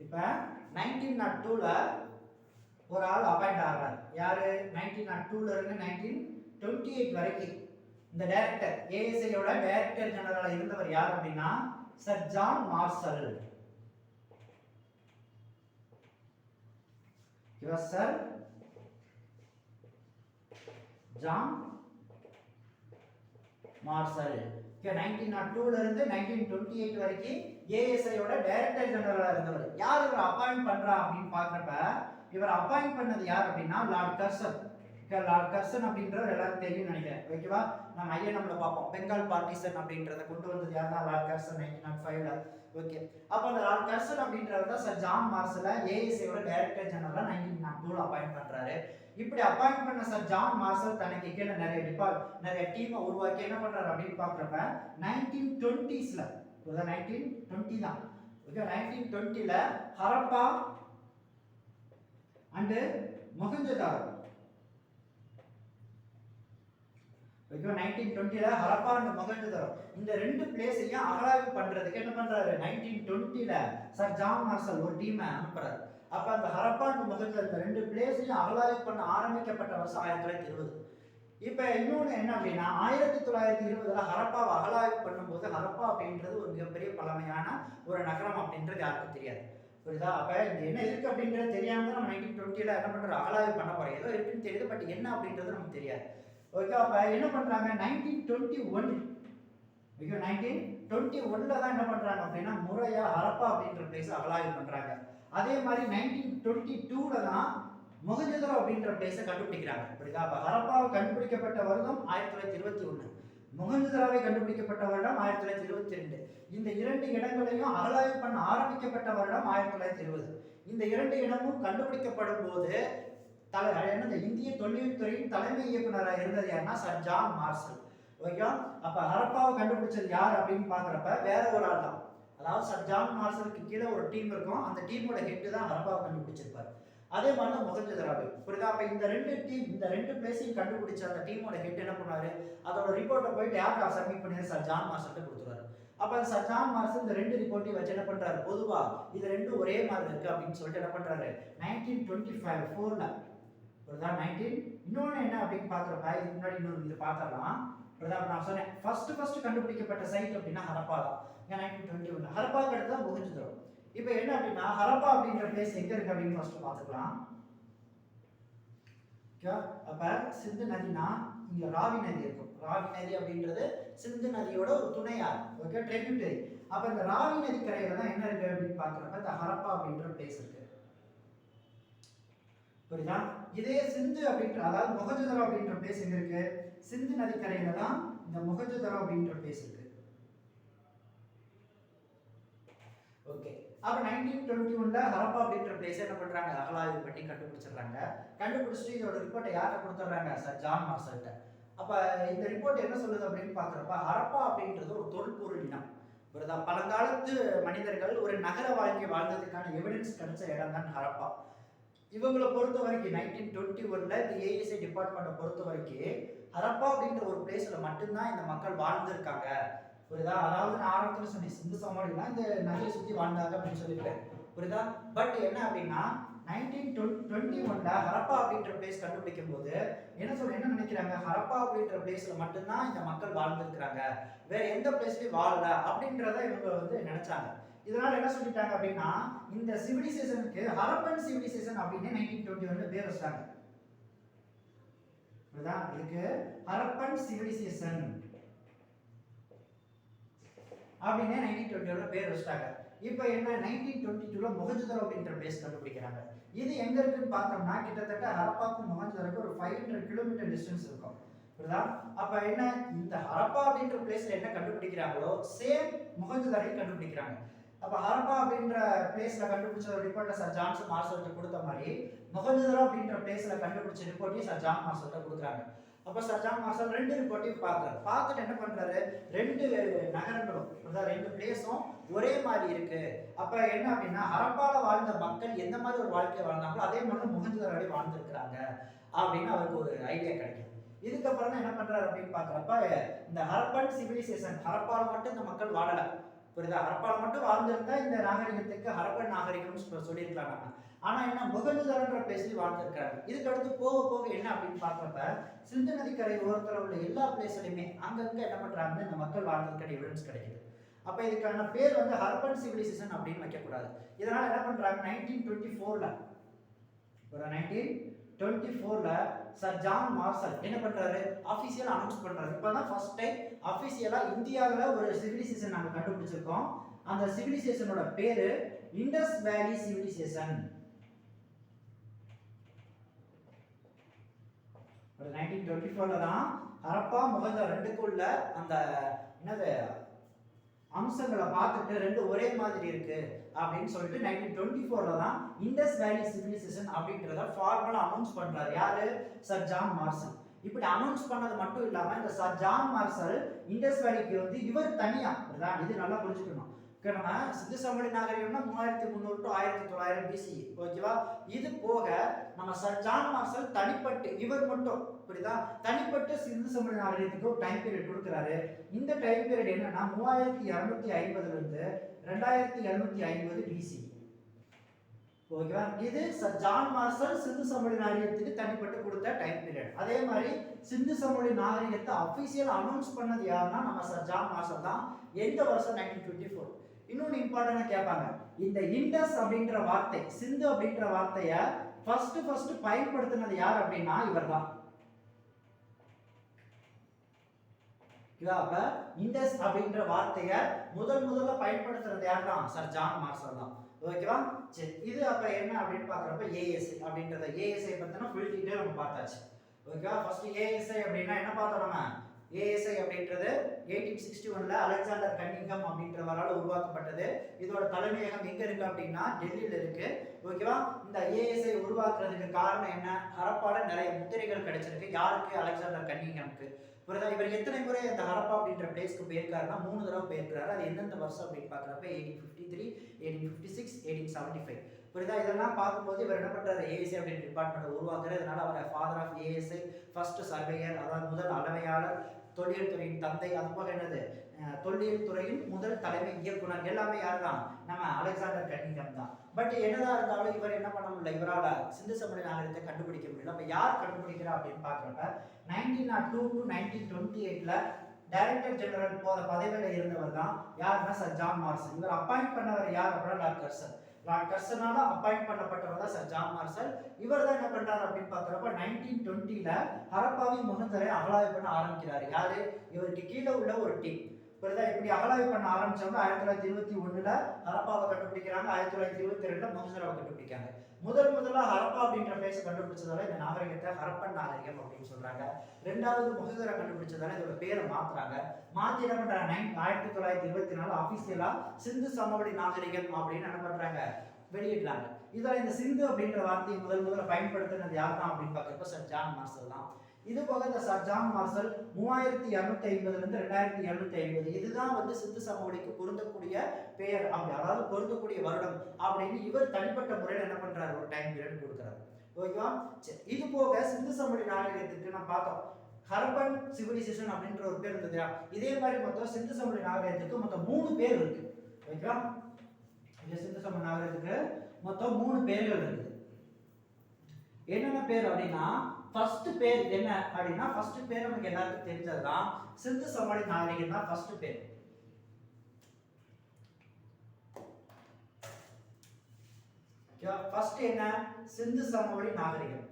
[SPEAKER 1] இப்போ 1902ல ஒரு ஆள் அப்பாயிண்ட் ஆகிறார். யாரு? 1902ல இருந்து 1928 வரைக்கும் இந்த டைரக்டர் ஏஎஸ்ஐயோட டைரக்டர் ஜெனரல் இருந்தவர் யார் அப்படின்னா, sir John Marshall. Sir John Marshall 1902ல இருந்து 1928 வரைக்கும் ஏஎஸ்ஐயோட டைரக்டர் ஜெனரலா இருந்தவர். யார் இவர் அப்பாயிண்ட் பண்றா அப்படின்னு பாக்குறப்ப, இவர் அப்பாயிண்ட் பண்ணது யார் அப்படின்னா லார்ட் கர்சன். லார்ட் கர்சன் அப்படின்றவர் எல்லாரும் தெரியும் நினைக்கிறேன். ஓகேவா? நம்ம ஐஎன்எம்ல பார்ப்போம், பெங்கால் பார்ட்டிஷன் அப்படின்றத கொண்டு வந்தது யாருன்னா லார்ட் கர்சன் 1905ல. ஓகே, அப்ப அந்த லார்ட் கர்சன் அப்படின்றவர் தான் சர் ஜான் மார்ஷலை ஏஎஸ்ஐயோட டைரக்டர் ஜெனரலா 1902ல அப்பாயிண்ட் பண்றாரு. இப்படி அப்பாயிண்ட் பண்ண சர் ஜான் மார்ஷல் தனக்கு கீழே நிறைய டீமை உருவாக்கி என்ன பண்றாரு அப்படின்னு பாக்குறப்ப 1920ஸ்ல 1920 தான். ஓகே, 1920ல ஹரப்பா அண்ட் மொஹஞ்சதாரோ. ஓகே, 1920ல ஹரப்பா அண்ட் மொஹஞ்சதாரோ இந்த ரெண்டு பிளேஸையும் அகலாய்வு பண்றதுக்கு என்ன பண்றாரு, 1920ல சர் ஜான் மார்ஷல் ஒரு டீமை அனுப்புறாரு. அப்ப அந்த ஹரப்பா அண்ட் மொஹஞ்சதாரோ இந்த ரெண்டு பிளேஸையும் அகலாய்வு பண்ண ஆரம்பிக்கப்பட்ட வருஷம் 1920. இப்போ இன்னொன்று என்ன அப்படின்னா 1920 ஹரப்பாவை அகழாய்வு பண்ணும்போது ஹரப்பா அப்படின்றது ஒரு மிகப்பெரிய பழமையான ஒரு நகரம் அப்படின்றது யாருக்கும் தெரியாது. புரியுதா? அப்போ இது என்ன இருக்கு அப்படின்றது தெரியாம தான் நம்ம 1920 என்ன பண்றோம், அகழாய்வு பண்ண போறோம். ஏதோ இருக்குன்னு தெரியுது, பட் என்ன அப்படின்றது நமக்கு தெரியாது. ஓகே, அப்போ என்ன பண்றாங்க 1921 ஓகே 1921 தான் என்ன பண்றாங்க அப்படின்னா முறையா ஹரப்பா அப்படின்ற பிளேஸ் அகழாய்வு பண்றாங்க. அதே மாதிரி 1922 தான் மொஹஞ்சதாரோ அப்படின்ற பிளேஸை கண்டுபிடிக்கிறாங்க. புரியுதா? அப்ப ஹரப்பாவை கண்டுபிடிக்கப்பட்ட வருடம் 1921, மொஹஞ்சதாரோவை கண்டுபிடிக்கப்பட்ட வருடம் 1922. இந்த இரண்டு இடங்களையும் அகழாய்வு பண்ண ஆரம்பிக்கப்பட்ட வருடம் 1920. இந்த இரண்டு இடமும் கண்டுபிடிக்கப்படும் போது இந்திய தொல்லியல் துறையின் தலைமை இயக்குனராக இருந்தது யாருன்னா சர் ஜான் மார்சல். ஓகே, அப்ப ஹரப்பாவை கண்டுபிடிச்சது யார் அப்படின்னு பாக்குறப்ப வேற ஒரு ஆள் தான். அதாவது சர் ஜான் மார்சலுக்கு கீழே ஒரு டீம் இருக்கும், அந்த டீமோட ஹெட் தான் ஹரப்பாவை கண்டுபிடிச்சிருப்பாரு. அதே மாதிரி தான் மொஹஞ்சதாரோ. புரியுதா? அப்ப இந்த ரெண்டு பிளேஸையும் கண்டுபிடிச்ச அந்த டீமோட ஹெட் என்ன பண்ணாரு, அதோட ரிப்போர்ட்டை போயிட்டு யாருக்கு சப்மிட் பண்ணி சர் ஜான் மார்சல்கிட்ட கொடுத்துருவாரு. அப்ப சர் ஜான் மார்சல் இந்த ரெண்டு ரிப்போர்ட்டையும் வச்சு என்ன பண்றாரு, பொதுவா இது ரெண்டும் ஒரே மாதிரி இருக்கு அப்படின்னு சொல்லிட்டு என்ன பண்றாரு 1925 புரியுதா 19 இன்னொன்னு என்ன அப்படின்னு பாக்குறப்ப இதுக்கு முன்னாடி இன்னொரு இது பார்த்தரலாம். புரியுதா? நான் சொன்னேன் ஃபர்ஸ்ட் கண்டுபிடிக்கப்பட்ட சைட் அப்படின்னா ஹரப்பா தான். 1921 ஹரப்பாக்கு அடுத்து தான் மொஹஞ்சதாரோ. இப்போ என்ன அப்படின்னா ஹரப்பா அப்படின்ற பிளேஸ் எங்க இருக்கு அப்படின்னு ஃபர்ஸ்ட் பார்த்துக்கலாம். ஓகே, அப்ப சிந்து நதினா இங்க ராவி நதி இருக்கும். ராவி நதி அப்படின்றது சிந்து நதியோட ஒரு துணையாறு. Okay, tributary. அப்ப இந்த ராவி நதி கரையில தான் என்ன இருக்கு அப்படின்னு பார்க்கறப்ப இந்த ஹரப்பா அப்படின்ற பிளேஸ் இருக்கு. புரியுதா? இதே சிந்து அப்படின்ற அதாவது மொஹஞ்சதாரோ அப்படின்ற பிளேஸ் எங்க இருக்கு, சிந்து நதி கரையில தான் இந்த மொஹஞ்சதாரோ அப்படின்ற பிளேஸ் இருக்கு. ஓகே, அப்ப 1921 ஹரப்பா அப்படின்ற பிளேஸ் என்ன பண்றாங்க, அகழாய்வு பண்ணி கண்டுபிடிச்சிடுறாங்க. கண்டுபிடிச்சிட்டு இதோட ரிப்போர்ட்டை யார்கிட்ட கொடுத்துட்றாங்க, சர் ஜான் மார்சல்கிட்ட. அப்ப இந்த ரிப்போர்ட் என்ன சொல்லுது அப்படின்னு பாக்குறப்ப ஹரப்பா அப்படின்றது ஒரு தொல்பொருள் இனம். புரியுதா? பழங்காலத்து மனிதர்கள் ஒரு நகர வாழ்க்கை வாழ்ந்ததுக்கான எவிடன்ஸ் கிடைச்ச இடம் தான் ஹரப்பா. இவங்களை பொறுத்த வரைக்கும் 1921 இந்த ஏஎஸ்ஐ டிபார்ட்மெண்ட்டை பொறுத்த வரைக்கும் ஹரப்பா அப்படின்ற ஒரு பிளேஸ்ல மட்டும்தான் இந்த மக்கள் வாழ்ந்திருக்காங்க. புரியுதா? அதாவது நான் ஆரம்பத்தில் சொன்னேன் சிந்து சமவெளினா இந்த நதியை சுற்றி வாழ்ந்தாங்க அப்படின்னு சொல்லியிருக்கேன். புரியுதா? பட் என்ன அப்படின்னா 1921 ஹரப்பா அப்படின்ற பிளேஸ் கண்டுபிடிக்கும் போது என்ன நினைக்கிறாங்க, ஹரப்பா அப்படின்ற பிளேஸ்ல மட்டும்தான் இந்த மக்கள் வாழ்ந்துருக்காங்க, வேற எந்த பிளேஸ்லயும் வாழல அப்படின்றத இவங்க நினைச்சாங்க. இதனால என்ன சொல்லிட்டாங்க அப்படின்னா இந்த சிவிலைசேஷனுக்கு ஹரப்பன் சிவிலைசேஷன் அப்படின்னு 1921 பேர் வச்சாங்க. புரியுதா? இதுக்கு ஹரப்பன் சிவிலைசேஷன் அப்படின்னு 1921 பேர் வச்சிட்டாங்க. இப்போ என்ன 1922 மொஹஞ்சதாரோ அப்படின்ற பிளேஸ் கண்டுபிடிக்கிறாங்க. இது எங்க இருக்குன்னு பார்த்தோம்னா கிட்டத்தட்ட ஹரப்பாக்கும் மொஹஞ்சதாரோக்கு ஒரு 500 கிலோமீட்டர் டிஸ்டன்ஸ் இருக்கும். புரியுதா? அப்ப என்ன இந்த ஹரப்பா அப்படின்ற பிளேஸ்ல என்ன கண்டுபிடிக்கிறாங்களோ சேம் மொஹஞ்சதாரோவையும் கண்டுபிடிக்கிறாங்க. அப்ப ஹரப்பா அப்படின்ற பிளேஸ்ல கண்டுபிடிச்ச ரிப்போர்ட்டை சர் ஜான் மார்சல்கிட்ட கொடுத்த மாதிரி மொஹஞ்சதாரோ அப்படின்ற பிளேஸ்ல கண்டுபிடிச்ச ரிப்போர்ட்டையும் சர் ஜான் மார்சல்கிட்ட கொடுக்குறாங்க. அப்ப சர் ஜான் மார்சல் ரெண்டு ரிப்போர்ட்டையும் பார்க்குறாரு. பார்த்துட்டு என்ன பண்றாரு, ரெண்டு நகரங்களும் அதாவது ரெண்டு பிளேஸும் ஒரே மாதிரி இருக்கு. அப்ப என்ன அப்படின்னா ஹரப்பால வாழ்ந்த மக்கள் எந்த மாதிரி ஒரு வாழ்க்கையை வாழ்ந்தாங்களோ அதே மாதிரி மொஹஞ்சதாரோவே வாழ்ந்துருக்கிறாங்க அப்படின்னு அவருக்கு ஒரு ஐடியா கிடைக்கும். இதுக்கப்புறம் தான் என்ன பண்றாரு அப்படின்னு பாக்குறப்ப இந்த ஹரப்பன் சிவிலைசேஷன் ஹரப்பால மட்டும் இந்த மக்கள் வாழல. புரியுதா? ஹரப்பால மட்டும் வாழ்ந்திருந்தா இந்த நாகரிகத்துக்கு ஹரப்பன் நாகரிகம்னு சொல்லியிருக்கலாம் நம்ம. ஆனா என்ன மொஹஞ்சதாரோன்ற பிளேஸ்லயும் வாழ்ந்திருக்காரு. இதுக்கு அடுத்து போக போக என்ன அப்படின்னு பாக்குறப்ப சிந்து நதிக்கரை ஓரத்தில் உள்ள எல்லா பிளேஸ்லயுமே அங்கங்க என்ன பண்றாங்கன்னா இந்த மக்கள் வாழ்ந்திருக்க எவிடன்ஸ் கிடைக்குது. அப்ப இதுக்கான பேர் ஹரப்பன் சிவிலைசேஷன் அப்படின்னு வைக்கக்கூடாது. இதனால என்ன பண்றாங்க 1924 சர் ஜான் மார்சல் என்ன பண்றாரு, ஆபீஷியலா அனௌன்ஸ் பண்றாரு. இப்பதான் ஃபர்ஸ்ட் டைம் ஆபீஷியலா இந்தியாவுல ஒரு சிவிலைசேஷன் நாங்க கண்டுபிடிச்சிருக்கோம். அந்த சிவிலைசேஷனோட பேரு இண்டஸ் வேலி சிவிலைசேஷன். 1924 தான் ஹரப்பா மொஹஞ்சதாரோ ரெண்டுக்குள்ள அந்த என்னது அம்சங்களை பார்த்துட்டு ரெண்டு ஒரே மாதிரி இருக்கு அப்படின்னு சொல்லிட்டு 1924 தான் இண்டஸ் வேலி சிவிலைசேஷன் அப்படின்றத ஃபார்மலா அனௌன்ஸ் பண்றாரு. யாரு, சர் ஜான் மார்சல். இப்படி அனௌன்ஸ் பண்ணது மட்டும் இல்லாம இந்த சர் ஜான் மார்சல் இண்டஸ் வேலிக்கு இவர் தனியா இது நல்லா புரிஞ்சுக்கணும். நம்ம சிந்து சமவெளி நாகரிகம்னா 3300 to 1900 BCE. ஓகேவா? இது போக நம்ம சர் ஜான் மார்சல் தனிப்பட்டு இவர் மட்டும் புரியுதா தனிப்பட்டு சிந்து சமவெளி நாகரிகத்துக்கு ஒரு டைம் பீரியட் கொடுக்குறாரு. இந்த டைம் பீரியட் என்னன்னா 3250 இருந்து 2750 BCE. ஓகேவா. இது சர் ஜான் மார்சல் சிந்து சமவெளி நாகரிகத்துக்கு தனிப்பட்டு கொடுத்த டைம் பீரியட். அதே மாதிரி சிந்து சமவெளி நாகரிகத்தை அபிஷியல் அனௌன்ஸ் பண்ணது யாருன்னா நம்ம சர் ஜான் மார்சல் தான். எந்த வருஷம்? 1924. இன்னொன்று இம்பார்ட்டன்டா கேட்பாங்க, இந்த இண்டஸ் அப்படின்ற வார்த்தை, சிந்து அப்படின்ற வார்த்தையை ஃபர்ஸ்ட் பயன்படுத்தினது யார் அப்படின்னா இவர் தான். அப்ப இண்டஸ் அப்படின்ற வார்த்தையை முதல்ல பயன்படுத்துறது யார் தான்? சர் ஜான் மார்சல் தான். ஓகேவா. சரி, இது அப்ப என்ன அப்படின்னு பாக்குறப்ப ஏஎஸ்ஐ அப்படின்றத, ஏஎஸ்ஐ பத்தின ஃபுல் டீடைல் நம்ம பார்த்தாச்சு. ஓகேவா. ஃபர்ஸ்ட் ஏஎஸ்ஐ அப்படின்னா என்ன பார்த்தோம் நம்ம? ஏஎஸ்ஐ அப்படின்றது 1861ல அலெக்சாண்டர் கன்னிங்ஹாம் அப்படின்றவரால் உருவாக்கப்பட்டது. இதோட தலைமையகம் எங்க இருக்கு அப்படின்னா டெல்லியில இருக்கு. ஓகேவா. இந்த ஏஎஸ்ஐ உருவாக்குறதுக்கு காரணம் என்ன? ஹரப்பால நிறைய முத்திரைகள் கிடைச்சிருக்கு. யாருக்கு? அலெக்சாண்டர் கன்னிங்ஹாமுக்கு. இவர் எத்தனை முறை அந்த ஹரப்பா அப்படின்ற பிளேஸ்க்கு போயிருக்காருன்னா 3 தடவை போயிருக்காரு. அது எந்தெந்த வருஷம் அப்படின்னு பாக்குறப்ப 1853, 1856, 1875. புரியுதா? இதெல்லாம் பார்க்கும்போது இவர் என்ன பண்றாரு? ஏஎஸ்ஐ அப்படின்ற டிபார்ட்மெண்ட் உருவாக்குறாரு. அதனால அவர் father of ASI, first surveyor, அதாவது முதல் அளவையாளர், தொல்லியல் துறையின் தந்தை, அது போக என்னது தொல்லியல் துறையின் முதல் தலைமை இயக்குனர், எல்லாமே யார் தான்? நம்ம அலெக்சாண்டர் கன்னிங்ஹாம் தான். பட் என்னதான் இருந்தாலும் இவர் என்ன பண்ண முடியல, இவரால சிந்து சமவெளி நாகரிகத்தை கண்டுபிடிக்க முடியல. அப்ப யார் கண்டுபிடிக்கிறா அப்படின்னு பாக்குறப்ப 1902 to 1928ல டைரக்டர் ஜெனரல் போத பதவியில இருந்தவர் தான் யாருன்னா சர் ஜான் மார்சல். இவர் அப்பாயிண்ட் பண்ணவர் யார் அப்படின்னா லார்ட் கர்சன். லார்ட் கர்சனால அப்பாயிண்ட் பண்ணப்பட்டவர் தான் சர் ஜான் மார்சல். இவர் தான் என்ன பண்றாரு அப்படின்னு பாக்குறப்ப 1920ல ஹரப்பாவின் முகந்தரை அகழாய்வு பண்ண ஆரம்பிக்கிறாரு. யாரு? இவருக்கு கீழே உள்ள ஒரு டீம். இப்படி அகழாய்வு பண்ண ஆரம்பிச்சவங்க 1921ல ஹரப்பாவை கண்டுபிடிக்கிறாங்க. 1922ல முகந்தராவை கண்டுபிடிக்காங்க. முதல்ல ஹரப்பா அப்படின்ற பிளேஸ் கண்டுபிடிச்சதால இந்த நாகரிகத்தை ஹரப்பன் நாகரிகம் அப்படின்னு சொல்றாங்க. ரெண்டாவது முகந்தரா கண்டுபிடிச்சதால இதோட பேரை மாத்துறாங்க. மாத்தி என்ன பண்றாங்க? 1924 அபிஷியலா சிந்து சமவெளி நாகரிகம் அப்படின்னு என்ன பண்றாங்க? வெளியிடுறாங்க. இதில் இந்த சிந்து அப்படின்ற வார்த்தையை முதல்ல பயன்படுத்தினது யார் தான் அப்படின்னு பார்க்குறப்ப சர் ஜான் மார்சல் தான். இது போக இந்த சர் ஜான் மார்சல் 3250 இருந்து 2250 இதுதான் வந்து சிந்து சமவெளிக்கு பொருந்தக்கூடிய பெயர் அப்படி, அதாவது பொருந்தக்கூடிய வருடம் அப்படின்னு இவர் தனிப்பட்ட முறையில் என்ன பண்றாரு? ஒரு டைம் பீரியட் கொடுக்குறாரு. ஓகேவா. சரி, இது போக சிந்து சமவெளி நாகரிகத்துக்கு நம்ம பார்த்தோம் ஹரப்பன் சிவிலைசேஷன் அப்படின்ற ஒரு பேர் இருந்தது. இதே மாதிரி மொத்தம் சிந்து சமவெளி நாகரிகத்துக்கு மொத்தம் 3 பேர் இருக்கு. ஓகேவா. இந்த சிந்து சமவெளி நாகரிகத்துக்கு மொத்தம் 3 பேர்கள் இருக்கு. என்னென்ன பேர் அப்படின்னா, ஃபர்ஸ்ட் பேர் என்ன அப்படின்னா, ஃபர்ஸ்ட் பேர் நமக்கு எல்லாருக்கும் தெரிஞ்சதுதான் சிந்து சமவெளி நாகரிகம் தான் ஃபர்ஸ்ட் பேர். ஃபர்ஸ்ட் என்ன? சிந்து சமவெளி நாகரிகம்.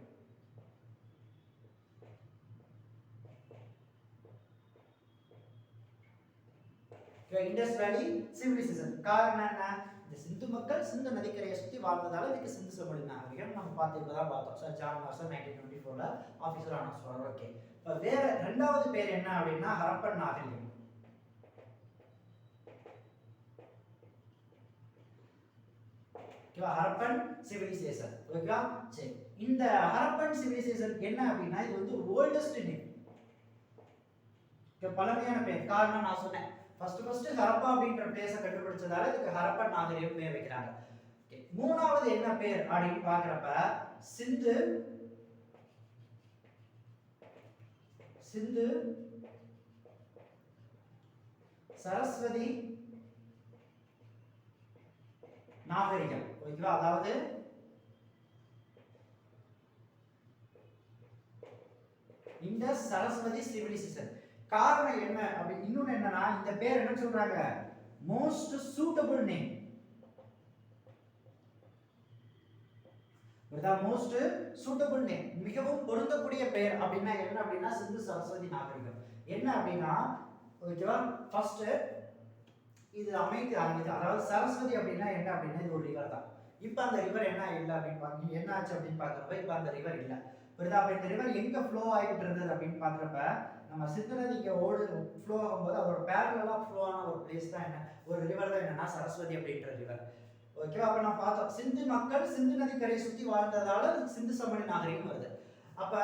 [SPEAKER 1] இண்டஸ் வேலி சிவிலைசேஷன். காரணம் என்ன? இந்த சிந்து மக்கள் சிந்து நதிக்கரையை சுற்றி வாழ்ந்ததால இதுக்கு சிந்து சமவெளி நாகரிகம் நம்ம இப்பதான் பார்த்தோம். சார் ஜான் மார்சல் 1924ல ஆபீசர் அனௌன்ஸ் பண்ணார். ஓகே. இப்போ வேற ரெண்டாவது பேர் என்ன அப்படின்னா ஹரப்பன் நாகரிகம். ஹரப்பன் சிவிலைசேஷன். ஓகேவா. சரி, இந்த ஹரப்பன் சிவிலைசேஷன் என்ன அப்படின்னா இது வந்து ஓல்டஸ்ட் நேம், பழமையான பேர். காரணம் நான் சொன்னேன் ஃபர்ஸ்ட் ஹரப்பா அப்படின்ற பிளேஸை கண்டுபிடிச்சதால இதுக்கு ஹரப்பன் நாகரிகம் பேர் வைக்கிறாங்க. மூணாவது என்ன பேர் அப்படின்னு பாக்குறப்ப சிந்து சரஸ்வதி நாகரிகம். ஓகேவா. அதாவது இண்டஸ் சரஸ்வதி சிவிலைசேஷன். காரணம் என்ன அப்படி இன்னொன்னு என்னன்னா, இந்த பேர் என்ன சொல்றாங்க? Most suitable name. Most suitable name, மிகவும் பொருந்தக்கூடிய பெயர் அப்படின்னா என்ன அப்படின்னா சிந்து சரஸ்வதி நாகரிகம். என்ன அப்படின்னா ஓகேவா, ஃபர்ஸ்ட் இது அமைத்து ஆரம்பிச்சு, அதாவது சரஸ்வதி அப்படின்னா என்ன அப்படின்னா இது ஒரு ரிவர் தான். இப்போ அந்த ரிவர் என்ன இல்லை அப்படின்னு பாருங்க, என்ன ஆச்சு அப்படின்னு பார்க்குறப்ப இப்போ அந்த ரிவர் இல்லை. புரியுதா? அப்போ இந்த ரிவர் எங்கே ஃப்ளோ ஆகிட்டு இருந்தது அப்படின்னு பார்க்குறப்ப நம்ம சிந்து நதி இங்கே ஃப்ளோ ஆகும்போது அதோட பேரலாக ஃப்ளோ ஆன ஒரு பிளேஸ் தான் என்ன, ஒரு ரிவர் தான் என்னன்னா சரஸ்வதி அப்படின்ற ரிவர். ஓகேவா. அப்போ நான் பார்த்தோம் சிந்து மக்கள் சிந்து நதி கரையை சுற்றி வாழ்ந்ததால சிந்து சமவெளி நாகரிகம் வருது. அப்போ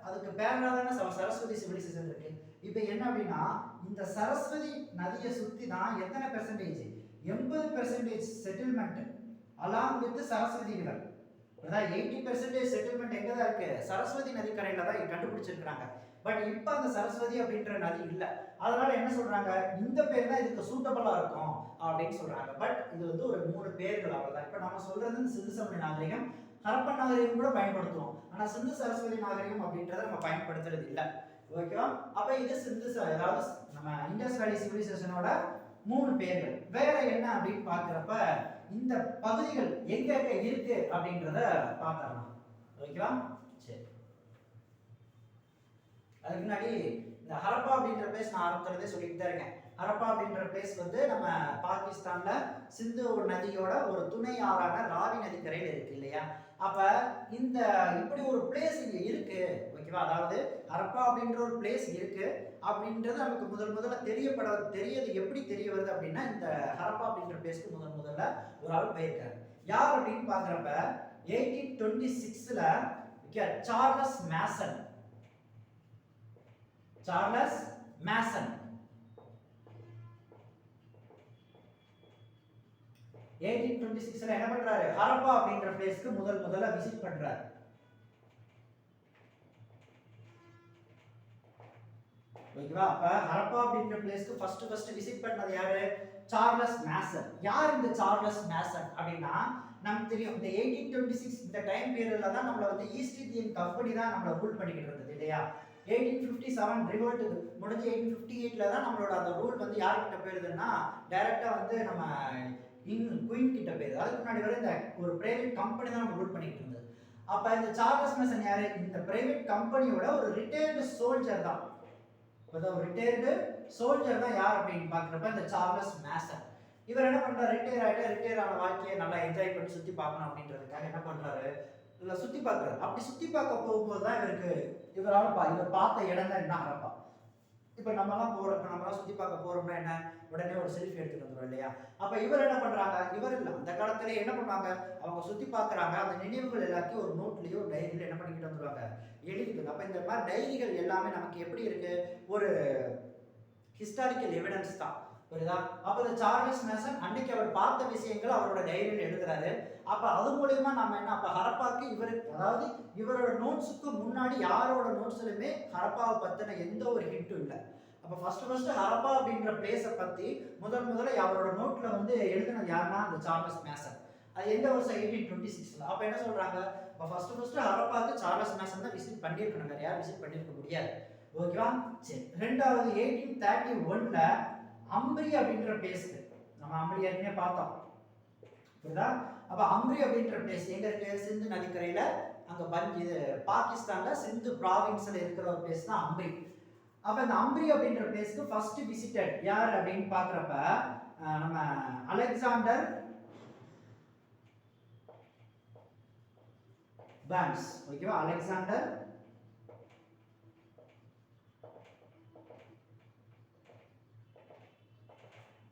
[SPEAKER 1] அதுக்கு பேரலாக தானே சரஸ்வதி சிவிலைசேஷன் இருக்கு. இப்போ என்ன அப்படின்னா இந்த சரஸ்வதி நதியை சுற்றி தான் எத்தனை percentage, 80% settlement along with Saraswati river. அதாவது 80% செட்டில்மெண்ட் எங்கே தான் இருக்கு, சரஸ்வதி நதிக்கரையில் தான் கண்டுபிடிச்சிருக்கிறாங்க. பட் இப்போ அந்த சரஸ்வதி அப்படின்ற நதி இல்லை. அதனால என்ன சொல்றாங்க, இந்த பேர் தான் இதுக்கு சூட்டபிளா இருக்கும் அப்படின்னு சொல்றாங்க. பட் இது வந்து ஒரு 3 பேர்கள் அவ்வளவுதான். இப்போ நம்ம சொல்றது சிந்து சமவெளி நாகரிகம், ஹரப்பன் நாகரிகம் கூட பயன்படுத்துவோம். ஆனா சிந்து சரஸ்வதி நாகரிகம் அப்படின்றத நம்ம பயன்படுத்துறது இல்லை. ஓகேவா? அப்ப இது சிந்து அதாவது நம்ம இண்டஸ் வேலி சிவிலைசேஷனோட 3 பேர்கள். வேற என்ன அப்படின்னு பாக்குறப்ப இந்த பகுதிகள் எங்க இருக்கு அப்படின்றத பார்க்கலாம். ஓகேவா? சரி, அதுக்கு முன்னாடி இந்த ஹரப்பா அப்படின்ற பிளேஸ் நான் ஆரம்பத்திலே சொல்லிட்டு தான் இருக்கேன். ஹரப்பா அப்படின்ற பிளேஸ் வந்து நம்ம பாகிஸ்தான்ல சிந்து நதியோட ஒரு துணை ஆறான ராவி நதிக்கரையில் இருக்கு இல்லையா? அப்ப இந்த இப்படி ஒரு பிளேஸ் இங்க இருக்கு. ஓகேவா? அதாவது ஹரப்பா அப்படின்ற ஒரு பிளேஸ் இருக்கு அப்படின்றது நமக்கு முதல்ல தெரியது எப்படி தெரிய வருது அப்படின்னா, இந்த ஹரப்பா அப்படின்ற பிளேஸ்க்கு முதல்ல ஒரு ஆள் போயிருக்காரு. யார் அப்படின்னு பாக்குறப்ப 1826ல சார்லஸ் மேசன் 1826ல என்ன பண்றாரு, ஹரப்பா அப்படின்ற பிளேஸ்க்கு முதல்ல விசிட் பண்றாரு. ஓகேவா? அப்ப ஹரப்பா அப்படின்ற பிளேஸ்க்கு ஃபர்ஸ்ட் விசிட் பண்ணது யாரு? Charles Mason. யார் இந்த சார்லஸ் மேசன் அப்படின்னா, நமக்கு தெரியும் இந்த 1826 இந்த டைம் பீரியட்ல தான் நம்மள வந்து ஈஸ்ட் இந்தியன் கம்பெனி தான் நம்மள ரூல் பண்ணிக்கிட்டு இருந்தது இல்லையா? 1857 ரிவோல்ட் முடிஞ்சு 1858ல தான் நம்மளோட அந்த ரூல் வந்து யார்கிட்ட போயிருதுன்னா டைரக்டா வந்து நம்ம குயின் கிட்ட போயிருது. அதுக்கு முன்னாடி வரை இந்த ஒரு பிரைவேட் கம்பெனி தான் நம்ம ரூல் பண்ணிட்டு இருந்தது. அப்ப இந்த சார்லஸ் மேசன் யாரு? இந்த பிரைவேட் கம்பெனியோட ஒரு ரிட்டையர்டு சோல்ஜர் தான். ஒரு ரிட்டையர்டு சோல்ஜர் தான் யார் அப்படின்னு பாக்குறப்ப இந்த சார்லஸ் மேசன். இவர் என்ன பண்றாரு, ரிட்டையர் ஆன வாழ்க்கையை நல்லா என்ஜாய் பண்ணி சுத்தி பார்க்கணும் அப்படின்றதுக்காக என்ன பண்றாரு, இல்ல சுத்தி பார்க்கறாரு. அப்படி சுத்தி பார்க்க போகும்போது தான் இவர் பார்த்த இடம் தான் என்ன, ஹரப்பா. இப்ப நம்மலாம் சுத்தி பார்க்க போறோம்னா என்ன, உடனே ஒரு செல்ஃபி எடுத்துட்டு வந்துடும் இல்லையா? அப்ப இவர் என்ன பண்றாங்க, இவர் இல்ல அந்த காலத்துல என்ன பண்ணாங்க, அவங்க சுத்தி பார்க்கறாங்க, அந்த நினைவுகள் எல்லாத்தையும் ஒரு நோட்லயோ டைரியில என்ன பண்ணிக்கிட்டு வந்துருவாங்க, எழுதிட்டு. அப்ப இந்த மாதிரி டைரிகள் எல்லாமே நமக்கு எப்படி இருக்கு, ஒரு ஹிஸ்டாரிக்கல் எவிடன்ஸ் தான். புரியுதா? அப்ப இந்த சார்லஸ் மேசன் அன்னைக்கு அவர் பார்த்த விஷயங்கள் அவரோட டைரியில எழுதுறாரு. அப்ப அது மூலமா நாம என்ன, அப்ப ஹரப்பாக்கு அதாவது இவரோட நோட்ஸுக்கு முன்னாடி யாரோட நோட்ஸ்லயுமே ஹரப்பாவை பத்தின எந்த ஒரு ஹிண்ட்டும் இல்லை. அப்ப ஃபர்ஸ்ட் ஹரப்பா அப்படின்ற பிளேஸை பத்தி முதல்ல அவரோட நோட்ல வந்து எழுதினது யாருன்னா அந்த சார்லஸ் மேசன். அது எந்த வருஷம், 1826ல. அப்ப என்ன சொல்றாங்க, அப்ப ஃபர்ஸ்ட் ஹரப்பாக்கு சார்லஸ் மேசன் தான் விசிட் பண்ணியிருக்கணும், வேற யாரும் விசிட் பண்ணியிருக்க முடியாது. ஓகேவா? சரி, ரெண்டாவது 1831ல அம்ரி அப்படின்ற பிளேஸ்க்கு, நம்ம அம்ரி ஏற்கனவே பார்த்தோம். புரியுதா? அப்ப அம்ரி அப்படின்ற பிளேஸ் எங்க இருக்கு, சிந்து நதிக்கரையில, அங்க இது பாகிஸ்தான்ல சிந்து ப்ராவின்ஸ்ல இருக்கிற ஒரு பிளேஸ் தான் அம்ரி. அப்ப இந்த அம்ரி அப்படின்ற பிளேஸ்க்கு ஃபர்ஸ்ட் விசிட்டட் யார் அப்படின்னு பாக்குறப்ப நம்ம அலெக்சாண்டர் பான்ஸ். ஓகேவா? அலெக்சாண்டர்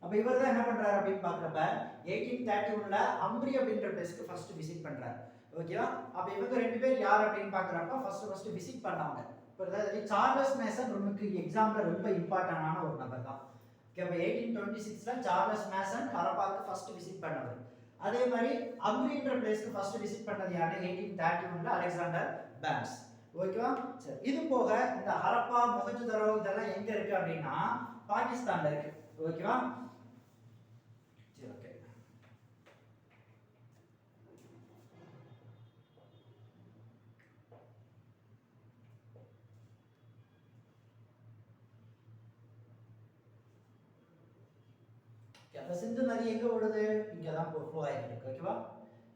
[SPEAKER 1] அப்ப இவர் தான் என்ன பண்றாரு அப்படின்னு பாக்குறப்ப 1831ல அம்ரி அப்படின்ற பிளேஸ்க்கு ஃபர்ஸ்ட் விசிட் பண்றாரு. ஓகேவா? அப்ப இவங்க ரெண்டு பேர் யார் அப்படின்னு பாக்குறப்ப ஃபர்ஸ்ட் விசிட் பண்ணாங்க. புரியுதா? சார்லஸ் மேசன் நமக்கு எக்ஸாம்ல ரொம்ப இம்பார்ட்டன்டான ஒரு நபர் தான். ஓகே, அப்ப 1826ல சார்லஸ் மேசன் ஹரப்பாக்கு ஃபர்ஸ்ட் விசிட் பண்ணவர். அதே மாதிரி அம்ரின்ற பிளேஸ்க்கு ஃபர்ஸ்ட் விசிட் பண்ணது யாரு, 1831ல அலெக்சாண்டர் பான்ஸ். ஓகேவா? சரி, இது போக இந்த ஹரப்பா, மொஹஞ்சதாரோ இதெல்லாம் எங்க இருக்கு அப்படின்னா பாகிஸ்தான்ல இருக்கு. ஓகேவா? சரி, ஓகே. அப்ப சிந்து நதி எங்க ஓடுது, இங்க தான் ஃப்ளோ ஆயிட்டு இருக்கு. ஓகேவா?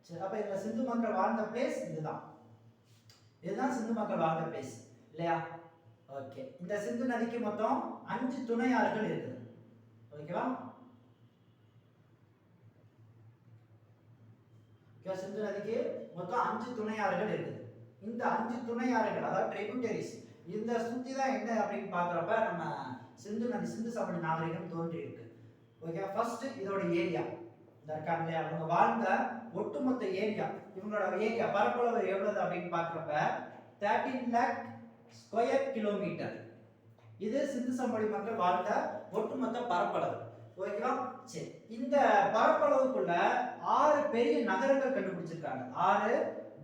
[SPEAKER 1] சரி, அப்ப இந்த சிந்து மக்கள் வாழ்ந்த பிளேஸ் இதுதான் சிந்து மக்கள் வாழ்ந்த பிளேஸ் இல்லையா? ஓகே, இந்த சிந்து நதிக்கு மொத்தம் 5 துணை ஆறுகள் இருக்குது. ஓகேவா? சிந்து நதிக்கு மொத்தம் 5 துணை ஆறுகள் இருக்குது. இந்த 5 துணை ஆறுகள் அதாவது ட்ரிபியூட்டரிஸ், இந்த சுத்தி தான் என்ன அப்படின்னு பாக்குறப்ப நம்ம சிந்து நதி, சிந்து சமவெளி நாகரிகம் தோன்றி இருக்கு. ஓகே, ஃபர்ஸ்ட் இதோட ஏரியா இந்த இருக்காங்க இல்லையா, அவங்க வாழ்ந்த ஒட்டுமொத்த ஏரியா, இவங்களோட ஏரியா பரப்பளவு எவ்வளவு அப்படின்னு பாக்குறப்ப 13 lakh ஸ்கொயர் கிலோமீட்டர். இது சிந்து சமவெளி மக்கள் வாழ்ந்த ஒட்டுமொத்த பரப்பளவு. ஓகேவா? சரி, இந்த பரப்பளவுக்குள்ள 6 பெரிய நகரங்கள் கண்டுபிடிச்சிருக்காங்க, 6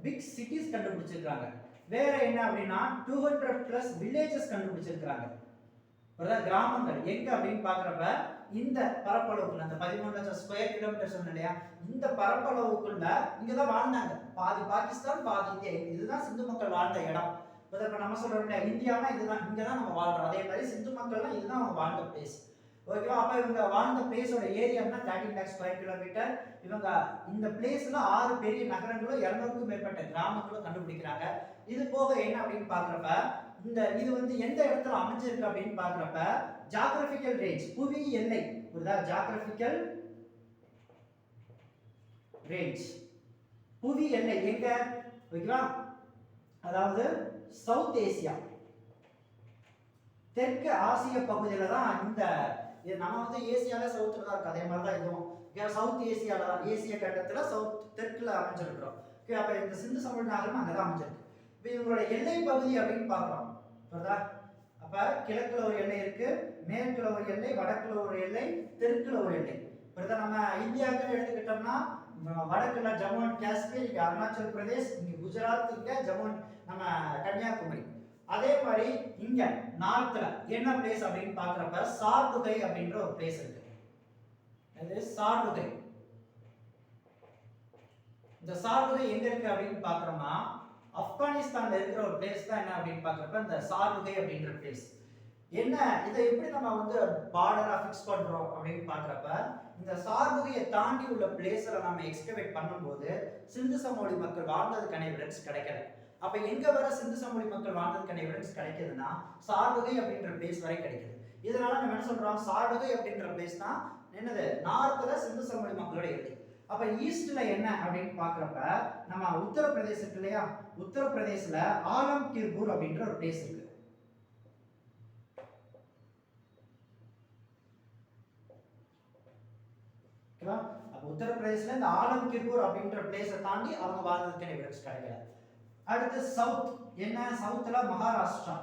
[SPEAKER 1] பிக் சிட்டிஸ் கண்டுபிடிச்சிருக்காங்க. வேற என்ன அப்படின்னா 200 பிளஸ் வில்லேஜஸ் கண்டுபிடிச்சிருக்காங்க. கிராமங்கள் எங்க அப்படின்னு பாக்குறப்ப இந்த பரப்பளவுக்குள்ள அந்த 13 லட்சம் ஸ்கொயர் கிலோமீட்டர் சொன்ன இல்லையா, இந்த பரப்பளவுக்குள்ள இங்கதான் வாழ்ந்தாங்க. பாதி பாகிஸ்தான் பாதி இந்தியா, இதுதான் சிந்து மக்கள் வாழ்ந்த இடம். இப்ப நம்ம சொல்றோம் இல்லையா, இந்தியானா இதுதான், இங்கதான் நம்ம வாழ்றோம். அதே மாதிரி சிந்து மக்கள்லாம் இதுதான் அவங்க வாழ்ந்த பிளேஸ். ஓகேவா? அப்ப இவங்க வாழ்ந்த பிளேஸோட ஏரியானா 13 லேக் ஸ்கொயர் கிலோமீட்டர். இவங்க இந்த பிளேஸ்ல 6 பெரிய நகரங்களும் 200க்கும் மேற்பட்ட கிராமங்களும் கண்டுபிடிக்கிறாங்க. இது போக என்ன அப்படின்னு பாக்குறப்ப இந்த இது வந்து எந்த இடத்துல அமைஞ்சிருக்கு அப்படின்னு பாக்குறப்ப ஜியோகிராபிக்கல் ரேஞ்ச், புவி எல்லை. புரியுதா? ஜியோகிராபிக்கல் ரேஞ்ச், புவி எல்லை எங்க? ஓகேவா? அதாவது சவுத் ஏசியா, தெற்கு ஆசிய பகுதியில தான் இந்த இது. நம்ம வந்து ஏசியால சவுத்துல தான் இருக்கு, அதே மாதிரி தான் இதுவும் சவுத் ஏசியால தான், ஏசிய கண்டத்துல சவுத் தெற்குல அமைஞ்சிருக்கிறோம். ஓகே, அப்ப இந்த சிந்து சமவெளி நாகரிகம் அங்கதான் அமைஞ்சிருக்கு. இப்போ இவங்களோட எல்லை பகுதி அப்படின்னு பாக்குறோம். புரியுதா? அப்ப கிழக்குல ஒரு எல்லை இருக்கு, மேற்குல ஒரு எல்லை, வடக்குல ஒரு எல்லை, தெற்குல ஒரு எல்லை. புரியுதா? நம்ம இந்தியாவுக்கு எடுத்துக்கிட்டோம்னா வடக்குல ஜம்மு அண்ட் காஷ்மீர், இங்க அருணாச்சல் பிரதேஷ், இங்க குஜராத், இங்க ஜம்மு நம்ம கன்னியாகுமரி. அதே மாதிரி இங்க நார்த்ல என்ன பிளேஸ் அப்படின்னு பாக்குறப்ப சார்டுகை அப்படின்ற ஒரு பிளேஸ் இருக்கு. இது சார்டுகை. இந்த சார்டுகை எங்க இருக்கு அப்படின்னு பாக்குறோம்னா ஆப்கானிஸ்தான்ல இருக்கிற ஒரு பிளேஸ் தான். என்ன அப்படின்னு பாக்குறப்ப இந்த சார்டுகை அப்படின்ற பிளேஸ் என்ன, இதை எப்படி நம்ம வந்து பார்டரா ஃபிக்ஸ் பண்றோம் அப்படின்னு பாக்குறப்ப இந்த சார்டுகையை தாண்டி உள்ள பிளேஸ்ல நம்ம எக்ஸ்கவேட் பண்ணும்போது சிந்து சமவெளி மக்கள் வாழ்ந்ததுக்கான எவிடன்ஸ் கிடைக்கல. அப்ப எங்க வர சிந்து சமவெளி மக்கள் வாழ்ந்ததுக்கான எவிடன்ஸ் கிடைக்குதுன்னா சார்டுகை அப்படின்ற பிளேஸ் வரை கிடைக்குது. இதனால நம்ம என்ன சொல்றோம், சார்டுகை அப்படின்ற பிளேஸ் தான் என்னது, நார்த்ல சிந்து சமவெளி மக்களோட எல்லை. அப்ப ஈஸ்ட்ல என்ன அப்படின்னு பாக்குறப்ப நம்ம உத்தரப்பிரதேச இருக்கு இல்லையா, உத்தரப்பிரதேசல ஆலம்கீர்பூர் அப்படின்ற ஒரு பிளேஸ் இருக்கு. அப்ப உத்தரப்பிரதேசல இந்த ஆலம்கீர்பூர் அப்படின்ற பிளேஸை தாண்டி அவங்க வாழ்ந்ததுக்கான எவிடன்ஸ் கிடைக்கல. அடுத்து சவுத் என்ன, சவுத்ல மகாராஷ்டிரா.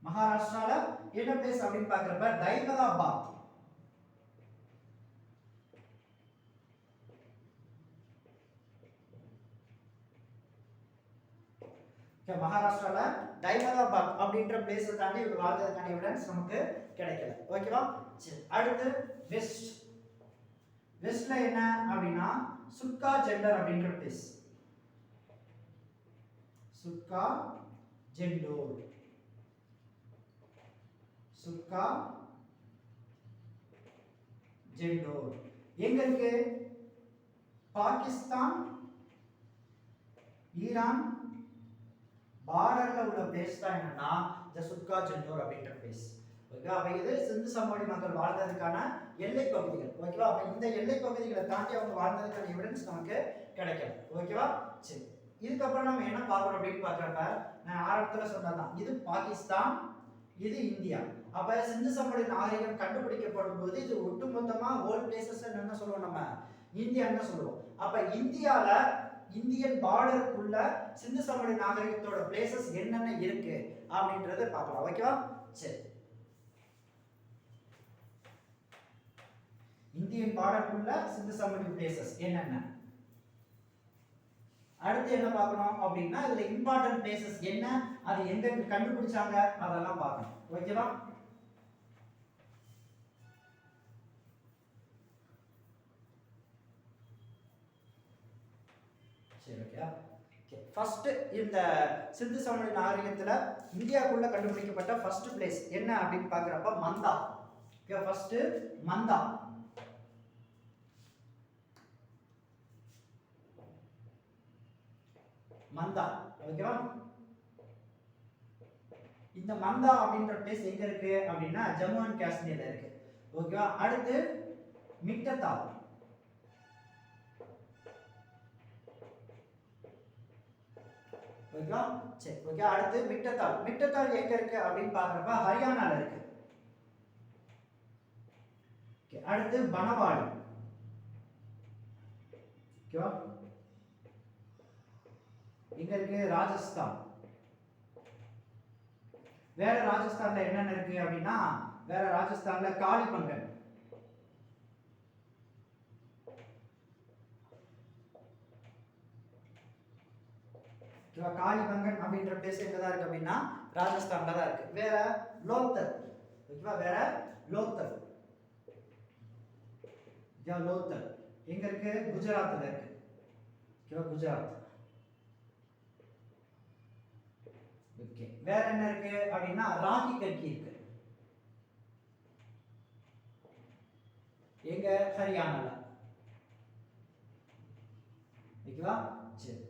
[SPEAKER 1] மகாராஷ்டிரால என்ன பிளேஸ் அப்படின்னு பாக்குறப்ப தைமலாபாத். மகாராஷ்டிரால தைமலாபாத் அப்படின்ற பிளேஸ் தாண்டி இவங்க வாழ்ந்ததுக்கான எவிடன்ஸ் நமக்கு கிடைக்கல. ஓகேவா? சரி, அடுத்து வெஸ்ட். வெஸ்ட்ல என்ன அப்படின்னா சுக்கா ஜெண்டர் அப்படின்ற பிளேஸ். சுக்கா ஜெண்டோர், சுக்கா ஜெண்டோர் எங்க இருக்கு? பாகிஸ்தான் ஈரான் பார்டர்ல உள்ள பிளேஸ் தான் என்னன்னா இந்த சுக்கா ஜெண்டோர் அப்படின்ற பிளேஸ். ஓகேவா? அப்ப இது சிந்து சமவெளி மக்கள் வாழ்ந்ததுக்கான எல்லை பகுதிகள். ஓகேவா? அப்ப இந்த எல்லை பகுதிகளை தாண்டி அவங்க வாழ்ந்ததுக்கான எவிடன்ஸ் நமக்கு கிடைக்கல. ஓகேவா? சரி, இதுக்கப்புறம் நம்ம என்ன பார்க்கறோம் அப்படின்னு பாக்குறப்ப நான் ஆரம்பத்துல சொன்னதான், இது பாகிஸ்தான், இது இந்தியா. அப்ப சிந்து சமவெளி நாகரிகம் கண்டுபிடிக்கப்படும் போது இது ஒட்டுமொத்தமா வேர்ல்ட் பிளேசஸ் என்ன சொல்லுவோம், நம்ம இந்தியான்னு சொல்லுவோம். அப்ப இந்தியால இந்தியன் பார்டருக்குள்ள சிந்து சமவெளி நாகரிகத்தோட பிளேசஸ் என்னென்ன இருக்கு அப்படின்றத பார்க்கலாம். ஓகேவா? சரி, இந்தியன் பார்டருக்குள்ள சிந்து சமவெளி பிளேசஸ் என்னென்ன, அடுத்து என்ன பார்க்கணும் அப்படின்னா இதுல இம்பார்ட்டன்ட் பிளேசஸ் என்ன, அது எங்க கண்டுபிடிச்சாங்க அதெல்லாம் பார்க்கணும். ஓகேவா? சரி, ஓகே. ஃபர்ஸ்ட் இந்த சிந்து சமவெளி நாகரிகத்துல இந்தியாக்குள்ள கண்டுபிடிக்கப்பட்ட ஃபர்ஸ்ட் பிளேஸ் என்ன அப்படின்னு பாக்குறப்ப மந்தா. ஓகே, ஃபர்ஸ்ட் மந்தா. மந்தா. ஓகேவா? இந்த மந்தா அப்படின்ற பிளேஸ் எங்க இருக்கு அப்படின்னா ஜம்மு அண்ட் காஷ்மீர்ல இருக்கு. ஓகேவா? அடுத்து மிட்டத்தால். ஓகேவா? சரி, ஓகே. அடுத்து மிட்டத்தால். மிட்டத்தால் எங்க இருக்கு அப்படின்னு பாக்குறப்ப ஹரியானால இருக்கு. ஓகே, அடுத்து பனவாடி. ஓகேவா? எங்க இருக்கு? ராஜஸ்தான். வேற ராஜஸ்தான்ல என்னென்ன இருக்கு அப்படின்னா வேற ராஜஸ்தான்ல காளிபங்கன். ஓகேவா? காளிபங்கன் அப்படின்ற பிளேஸ் எங்க தான் இருக்கு அப்படின்னா ராஜஸ்தான்ல தான் இருக்கு. வேற லோத்தல், ஓகேவா? வேற லோத்தல், ஓகேவா? லோத்தல் எங்க இருக்கு? குஜராத்ல இருக்கு, ஓகேவா? குஜராத். ஓகே, வேற என்ன இருக்கு அப்படின்னா ராகி கட்கி இருக்கு, எங்க? ஹரியானால, ஓகேவா? சரி,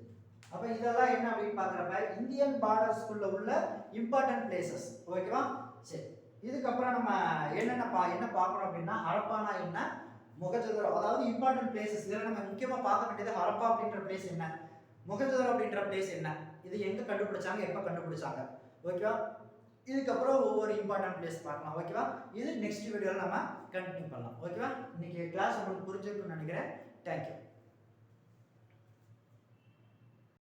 [SPEAKER 1] அப்ப இதெல்லாம் என்ன அப்படின்னு பாக்குறப்ப இந்தியன் பார்டர்ஸ்க்குள்ள உள்ள இம்பார்ட்டன்ட் பிளேசஸ், ஓகேவா? சரி, இதுக்கப்புறம் நம்ம என்ன பார்க்கணும் அப்படின்னா ஹரப்பானா என்ன, மொகஞ்சதாரோ, அதாவது இம்பார்ட்டன்ட் பிளேசஸ். இதில் நம்ம முக்கியமா பார்க்க வேண்டியது ஹரப்பா அப்படின்ற பிளேஸ் என்ன, மொகஞ்சதாரோ அப்படின்ற பிளேஸ் என்ன, இது எங்க கண்டுபிடிச்சாங்க, எப்ப கண்டுபிடிச்சாங்க, ஓகேவா? இதுக்கப்புறம் ஒவ்வொரு இம்பார்ட்டன்ட் பிளேஸ் பார்க்கலாம், ஓகேவா? இது நெக்ஸ்ட் வீடியோவில் நம்ம கண்டினியூ பண்ணலாம், ஓகேவா? இன்னைக்கு கிளாஸ் உங்களுக்கு புரிஞ்சிருக்குன்னு நினைக்கிறேன். தேங்க்யூ.